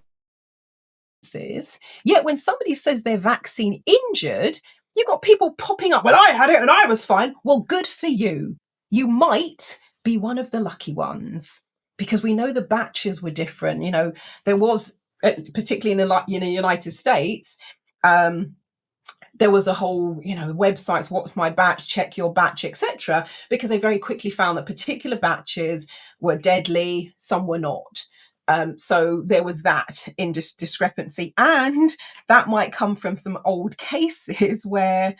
Yet when somebody says they're vaccine injured, you've got people popping up, well, I had it and I was fine. Well, good for you. You might be one of the lucky ones, because we know the batches were different. There was, particularly in the United States, there was a whole, websites, what's my batch, check your batch, etc., because they very quickly found that particular batches were deadly, some were not. So there was that discrepancy, and that might come from some old cases where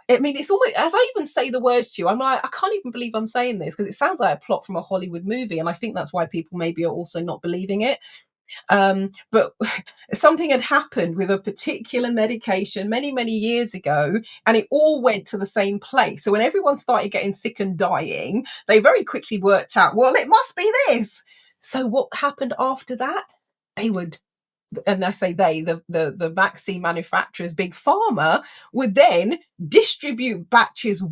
I mean, it's almost as I even say the words to you, I'm like, I can't even believe I'm saying this because it sounds like a plot from a Hollywood movie, and I think that's why people maybe are also not believing it. But something had happened with a particular medication many, many years ago, and it all went to the same place. So when everyone started getting sick and dying, they very quickly worked out, well, it must be this. So what happened after that? They would, and I say they, the vaccine manufacturers, big pharma, would then distribute batches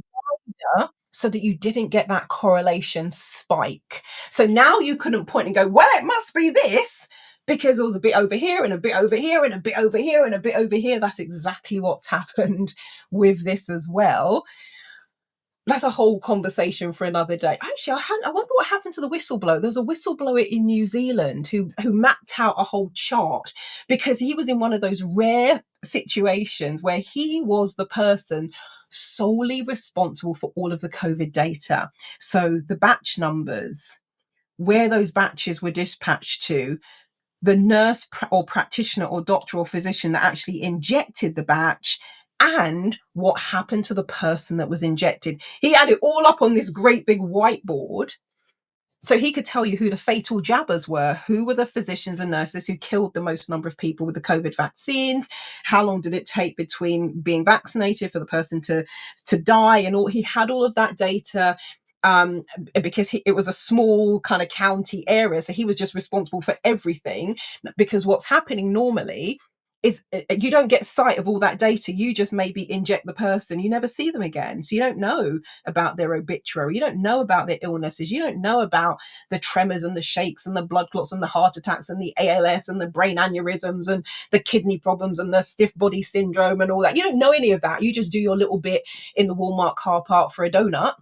so that you didn't get that correlation spike. So now you couldn't point and go, well, it must be this because there was a bit over here and a bit over here and a bit over here and a bit over here. That's exactly what's happened with this as well. That's a whole conversation for another day. Actually, I wonder what happened to the whistleblower. There was a whistleblower in New Zealand who mapped out a whole chart because he was in one of those rare situations where he was the person solely responsible for all of the COVID data. So the batch numbers, where those batches were dispatched to, the nurse or practitioner or doctor or physician that actually injected the batch, and what happened to the person that was injected. He had it all up on this great big whiteboard. So he could tell you who the fatal jabbers were, who were the physicians and nurses who killed the most number of people with the COVID vaccines, how long did it take between being vaccinated for the person to die, and all. He had all of that data, because it was a small kind of county area, so he was just responsible for everything. Because what's happening normally is you don't get sight of all that data. You just maybe inject the person, you never see them again, so you don't know about their obituary, you don't know about their illnesses, you don't know about the tremors and the shakes and the blood clots and the heart attacks and the ALS and the brain aneurysms and the kidney problems and the stiff body syndrome and all that. You don't know any of that. You just do your little bit in the Walmart car park for a donut,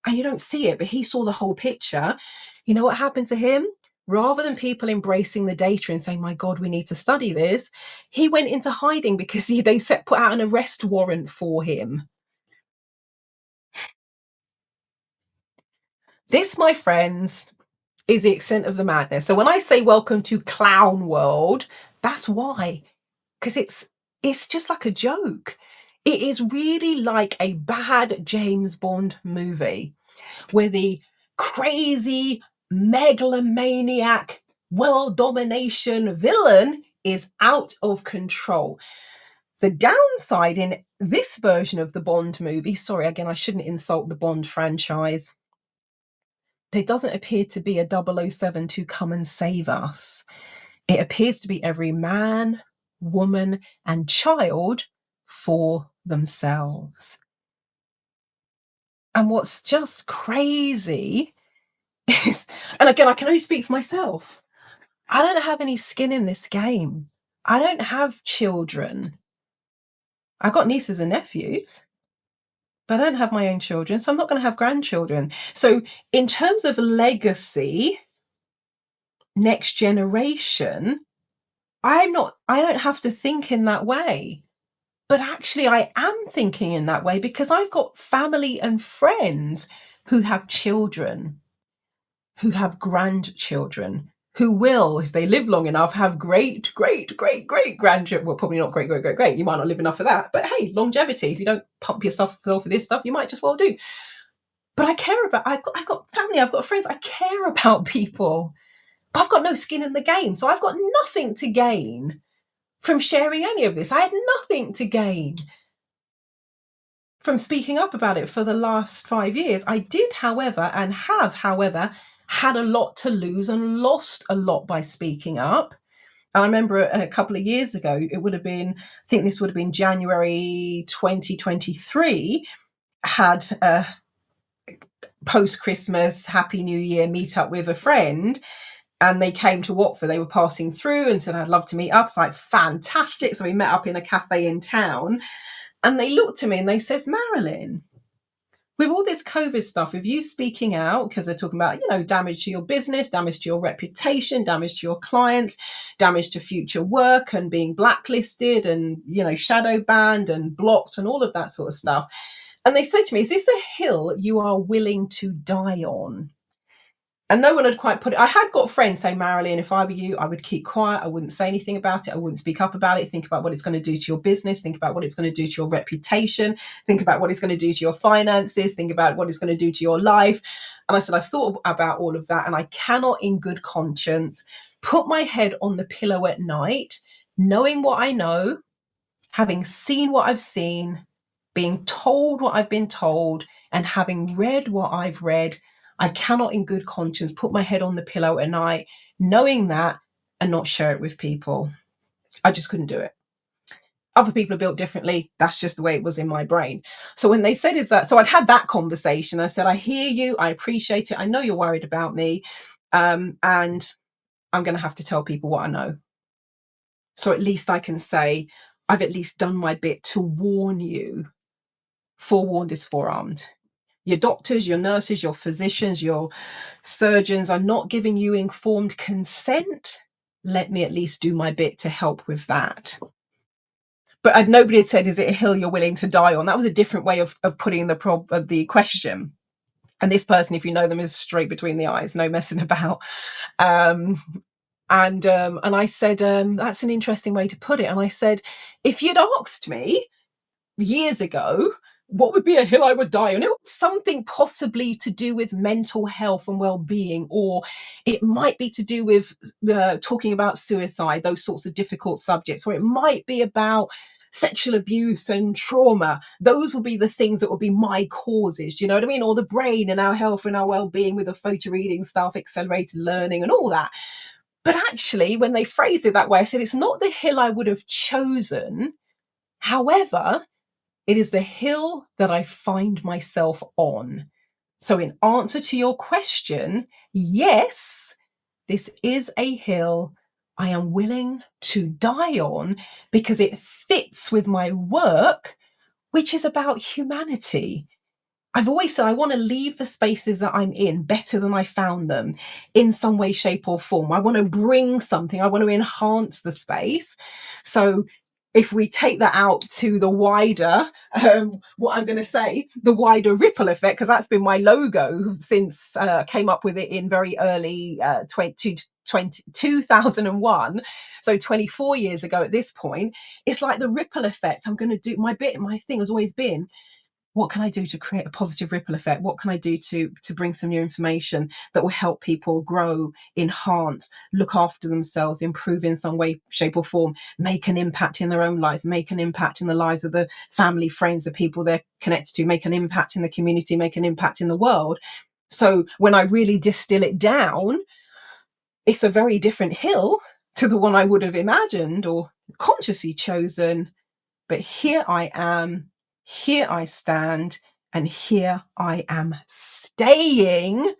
and you don't see it. But he saw the whole picture. You know what happened to him? Rather than people embracing the data and saying, my God, we need to study this, he went into hiding because they put out an arrest warrant for him. This, my friends, is the extent of the madness. So when I say welcome to clown world, that's why. Because it's just like a joke. It is really like a bad James Bond movie where the crazy megalomaniac world domination villain is out of control. The downside in this version of the Bond movie, sorry, again, I shouldn't insult the Bond franchise, there doesn't appear to be a 007 to come and save us. It appears to be every man, woman, and child for themselves. And what's just crazy is, and again, I can only speak for myself, I don't have any skin in this game. I don't have children. I've got nieces and nephews, but I don't have my own children, so I'm not going to have grandchildren. So, in terms of legacy, next generation, I don't have to think in that way. But actually, I am thinking in that way because I've got family and friends who have children, who have grandchildren, who will, if they live long enough, have great, great, great, great grandchildren. Well, probably not great, great, great, great. You might not live enough for that. But hey, longevity, if you don't pump yourself full for this stuff, you might just well do. But I care about, I've got family, I've got friends, I care about people. But I've got no skin in the game. So I've got nothing to gain from sharing any of this. I had nothing to gain from speaking up about it for the last 5 years. I did, however, and have, however, had a lot to lose and lost a lot by speaking up. I remember a couple of years ago, it would have been, I think this would have been January 2023, had a post-Christmas Happy New Year meet up with a friend. And they came to Watford. They were passing through and said, I'd love to meet up. It's like, fantastic. So we met up in a cafe in town. And they looked at me and they says, Marilyn, with all this COVID stuff, with you speaking out, because they're talking about, damage to your business, damage to your reputation, damage to your clients, damage to future work and being blacklisted and, shadow banned and blocked and all of that sort of stuff. And they said to me, is this a hill you are willing to die on? And no one had quite put it. I had got friends say, Marilyn, if I were you, I would keep quiet. I wouldn't say anything about it. I wouldn't speak up about it. Think about what it's going to do to your business. Think about what it's going to do to your reputation. Think about what it's going to do to your finances. Think about what it's going to do to your life. And I said, I've thought about all of that, and I cannot in good conscience put my head on the pillow at night, knowing what I know, having seen what I've seen, being told what I've been told, and having read what I've read. I cannot in good conscience put my head on the pillow at night knowing that and not share it with people. I just couldn't do it. Other people are built differently. That's just the way it was in my brain. So when they said, is that, so I'd had that conversation. I said, I hear you. I appreciate it. I know you're worried about me. And I'm going to have to tell people what I know. So at least I can say, I've at least done my bit to warn you. Forewarned is forearmed. Your doctors, your nurses, your physicians, your surgeons are not giving you informed consent. Let me at least do my bit to help with that. But nobody had said, is it a hill you're willing to die on? That was a different way of putting the question. And this person, if you know them, is straight between the eyes, no messing about. And I said, that's an interesting way to put it. And I said, if you'd asked me years ago, what would be a hill I would die on? It was something possibly to do with mental health and well-being, or it might be to do with talking about suicide, those sorts of difficult subjects, or it might be about sexual abuse and trauma. Those will be the things that will be my causes. Do you know what I mean? Or the brain and our health and our well-being with the photo reading stuff, accelerated learning and all that. But actually, when they phrased it that way, I said, it's not the hill I would have chosen. However, it is the hill that I find myself on. So in answer to your question, yes, this is a hill I am willing to die on because it fits with my work, which is about humanity. I've always said I want to leave the spaces that I'm in better than I found them in some way, shape, or form. I want to bring something, I want to enhance the space. So if we take that out to the wider, what I'm going to say, the wider ripple effect, because that's been my logo since came up with it in very early 2001. So 24 years ago at this point, it's like the ripple effect. I'm going to do my bit. My thing has always been, what can I do to create a positive ripple effect? What can I do to bring some new information that will help people grow, enhance, look after themselves, improve in some way, shape, or form, make an impact in their own lives, make an impact in the lives of the family, friends, the people they're connected to, make an impact in the community, make an impact in the world. So when I really distill it down, it's a very different hill to the one I would have imagined or consciously chosen. But here I am, here I stand, and here I am staying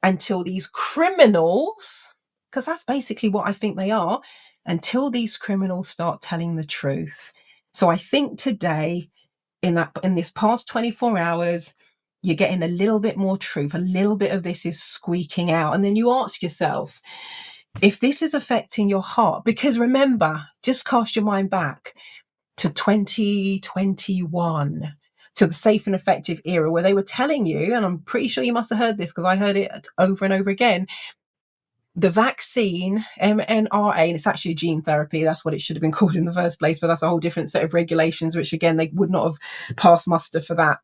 until these criminals, because that's basically what I think they are, until these criminals start telling the truth. So I think today, in this past 24 hours, you're getting a little bit more truth, a little bit of this is squeaking out. And then you ask yourself, if this is affecting your heart, because remember, just cast your mind back to 2021, to the safe and effective era, where they were telling you, and I'm pretty sure you must have heard this because I heard it over and over again, the vaccine, mRNA, and it's actually gene therapy, that's what it should have been called in the first place, but that's a whole different set of regulations, which again, they would not have passed muster for that.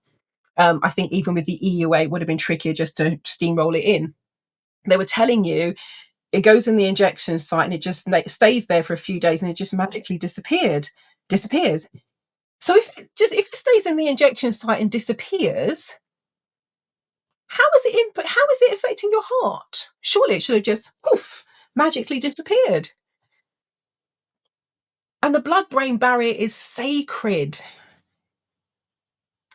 I think even with the EUA, it would have been trickier just to steamroll it in. They were telling you, it goes in the injection site and it just stays there for a few days and it just magically disappears. So if it stays in the injection site and disappears, how is it affecting your heart? Surely it should have just poof, magically disappeared. And the blood-brain barrier is sacred.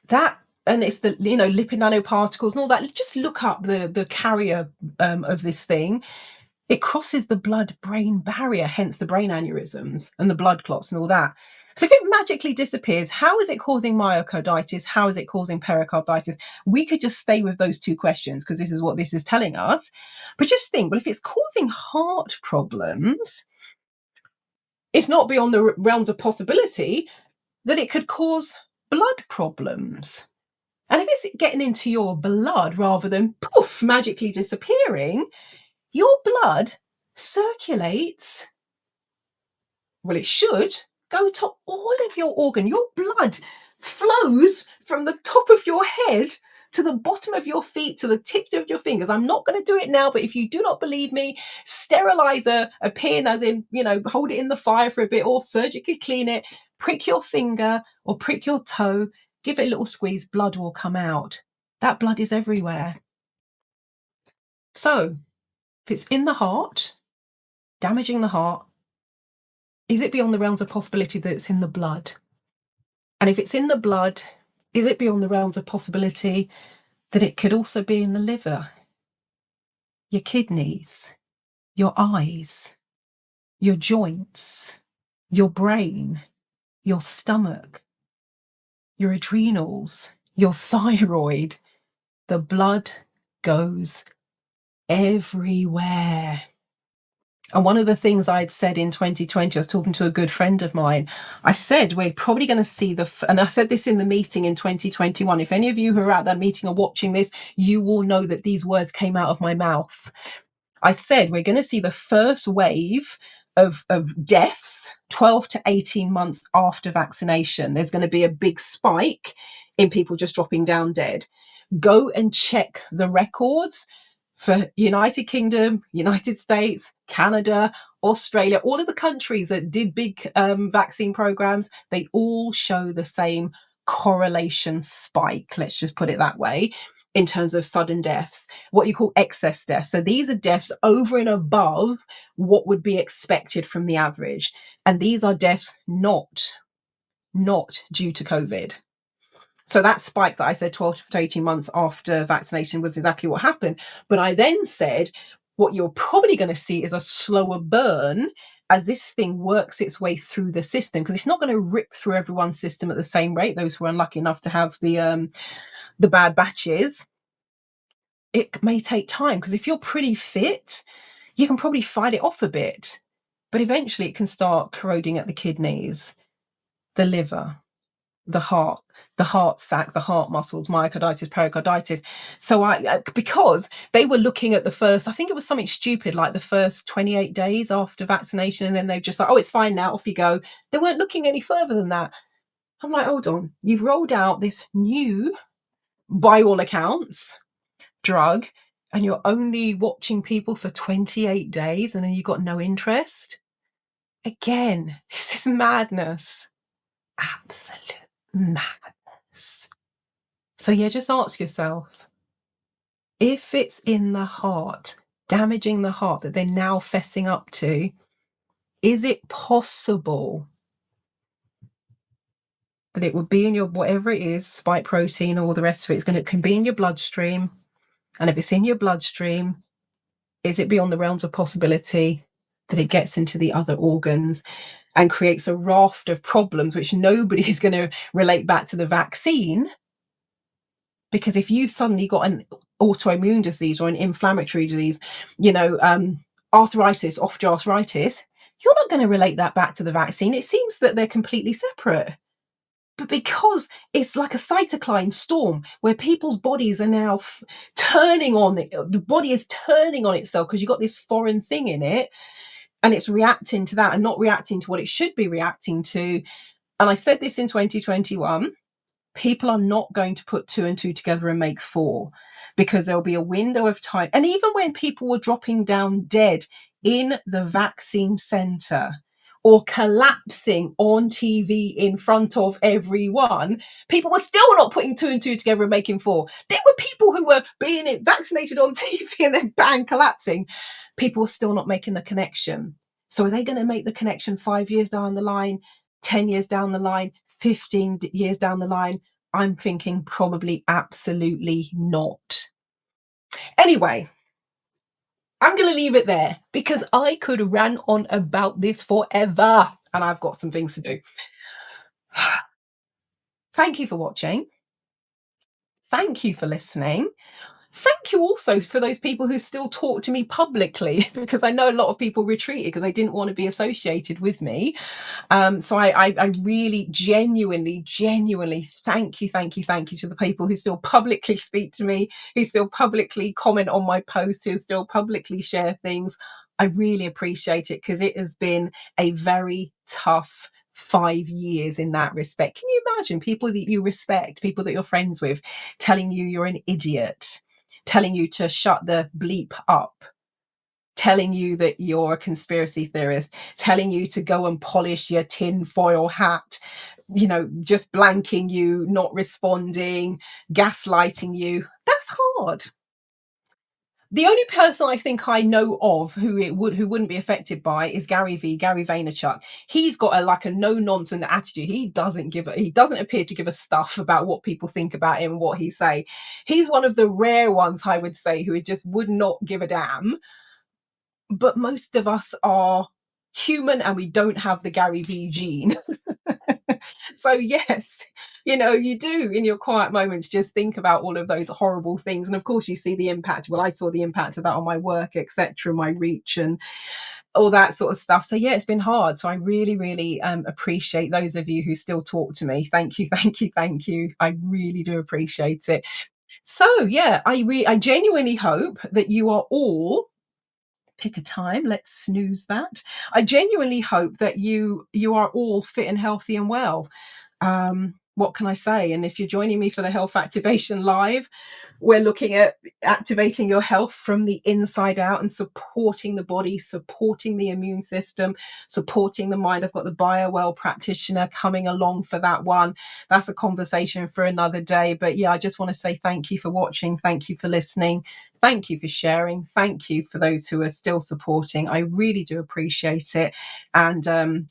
That, and it's the lipid nanoparticles and all that. Just look up the carrier of this thing. It crosses the blood-brain barrier, hence the brain aneurysms and the blood clots and all that. So if it magically disappears, how is it causing myocarditis? How is it causing pericarditis? We could just stay with those two questions because this is what this is telling us. But just think, well, if it's causing heart problems, it's not beyond the realms of possibility that it could cause blood problems. And if it's getting into your blood rather than poof, magically disappearing, your blood circulates, well, it should go to all of your organ. Your blood flows from the top of your head to the bottom of your feet, to the tips of your fingers. I'm not going to do it now, but if you do not believe me, sterilize a pin, as in, hold it in the fire for a bit, or surgically clean it, prick your finger or prick your toe, give it a little squeeze, blood will come out. That blood is everywhere. So if it's in the heart, damaging the heart, is it beyond the realms of possibility that it's in the blood? And if it's in the blood, is it beyond the realms of possibility that it could also be in the liver, your kidneys, your eyes, your joints, your brain, your stomach, your adrenals, your thyroid? The blood goes everywhere. And one of the things I'd said in 2020, I was talking to a good friend of mine. I said, we're probably going to see and I said this in the meeting in 2021. If any of you who are at that meeting are watching this, you will know that these words came out of my mouth. I said, we're going to see the first wave of deaths 12 to 18 months after vaccination. There's going to be a big spike in people just dropping down dead. Go and check the records for United Kingdom, United States, Canada, Australia, all of the countries that did big vaccine programs. They all show the same correlation spike, let's just put it that way, in terms of sudden deaths, what you call excess deaths. So these are deaths over and above what would be expected from the average. And these are deaths not due to COVID. So that spike that I said 12 to 18 months after vaccination was exactly what happened. But I then said, what you're probably going to see is a slower burn as this thing works its way through the system, because it's not going to rip through everyone's system at the same rate. Those who are unlucky enough to have the bad batches, it may take time, because if you're pretty fit, you can probably fight it off a bit. But eventually it can start corroding at the kidneys, the liver, the heart sac, the heart muscles, myocarditis, pericarditis. So I because they were looking at the first, I think it was something stupid like the first 28 days after vaccination, and then they're just like, oh, it's fine now, off you go. They weren't looking any further than that. I'm like, hold on, you've rolled out this new, by all accounts, drug, and you're only watching people for 28 days and then you've got no interest. Again, this is madness. Absolute madness. So yeah, just ask yourself, if it's in the heart, damaging the heart that they're now fessing up to, is it possible that it would be in your, whatever it is, spike protein, all the rest of it can be in your bloodstream? And if it's in your bloodstream, is it beyond the realms of possibility that it gets into the other organs and creates a raft of problems which nobody is going to relate back to the vaccine? Because if you've suddenly got an autoimmune disease or an inflammatory disease, arthritis, osteoarthritis, you're not going to relate that back to the vaccine. It seems that they're completely separate. But because it's like a cytokine storm where people's bodies are now turning on it, the body is turning on itself because you've got this foreign thing in it, and it's reacting to that and not reacting to what it should be reacting to. And I said this in 2021, people are not going to put two and two together and make four, because there'll be a window of time. And even when people were dropping down dead in the vaccine center or collapsing on TV in front of everyone, people were still not putting two and two together and making four. There were people who were being vaccinated on TV and then bang, collapsing. People were still not making the connection. So are they going to make the connection 5 years down the line, 10 years down the line, 15 years down the line? I'm thinking probably absolutely not. Anyway, I'm going to leave it there because I could rant on about this forever and I've got some things to do. Thank you for watching. Thank you for listening. Thank you also for those people who still talk to me publicly, because I know a lot of people retreated because they didn't want to be associated with me. So I really genuinely thank you to the people who still publicly speak to me, who still publicly comment on my posts, who still publicly share things. I really appreciate it because it has been a very tough 5 years in that respect. Can you imagine people that you respect, people that you're friends with, telling you you're an idiot, telling you to shut the bleep up, telling you that you're a conspiracy theorist, telling you to go and polish your tinfoil hat, just blanking you, not responding, gaslighting you. That's hard. The only person I think I know of who wouldn't be affected by is Gary Vaynerchuk. He's got a no nonsense attitude. He doesn't appear to give a stuff about what people think about him, what he say. He's one of the rare ones, I would say, who just would not give a damn. But most of us are human and we don't have the Gary V gene. So yes, you do in your quiet moments just think about all of those horrible things. And of course you see the impact. Well, I saw the impact of that on my work, etc., my reach and all that sort of stuff. So yeah, it's been hard. So I really appreciate those of you who still talk to me. Thank you, thank you. I really do appreciate it. So yeah, I genuinely hope that you are all, pick a time, let's snooze that. I genuinely hope that you are all fit and healthy and well. What can I say? And if you're joining me for the Health Activation Live, we're looking at activating your health from the inside out and supporting the body, supporting the immune system, supporting the mind. I've got the BioWell practitioner coming along for that one. That's a conversation for another day. But yeah, I just want to say thank you for watching. Thank you for listening. Thank you for sharing. Thank you for those who are still supporting. I really do appreciate it. And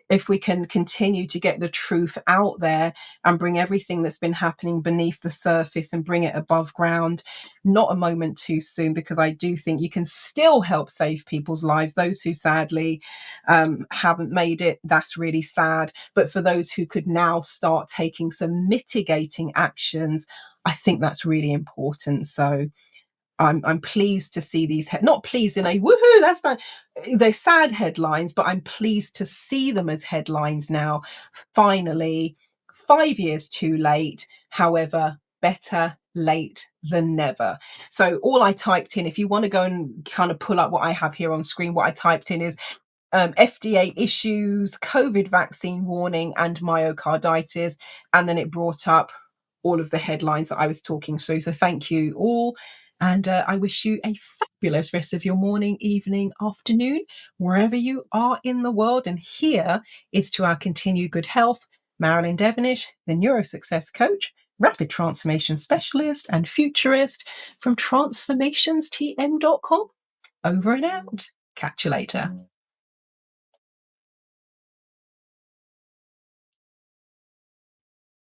if we can continue to get the truth out there and bring everything that's been happening beneath the surface and bring it above ground, not a moment too soon, because I do think you can still help save people's lives. Those who sadly haven't made it, that's really sad. But for those who could now start taking some mitigating actions, I think that's really important. So I'm pleased to see these, not pleased in a woohoo, that's fine. They're sad headlines, but I'm pleased to see them as headlines now. Finally, 5 years too late. However, better late than never. So all I typed in, if you want to go and kind of pull up what I have here on screen, what I typed in is FDA issues, COVID vaccine warning, and myocarditis. And then it brought up all of the headlines that I was talking through. So thank you all. And I wish you a fabulous rest of your morning, evening, afternoon, wherever you are in the world. And here is to our continued good health, Marilyn Devonish, the NeuroSuccess coach, rapid transformation specialist, and futurist from transformationstm.com. Over and out. Catch you later.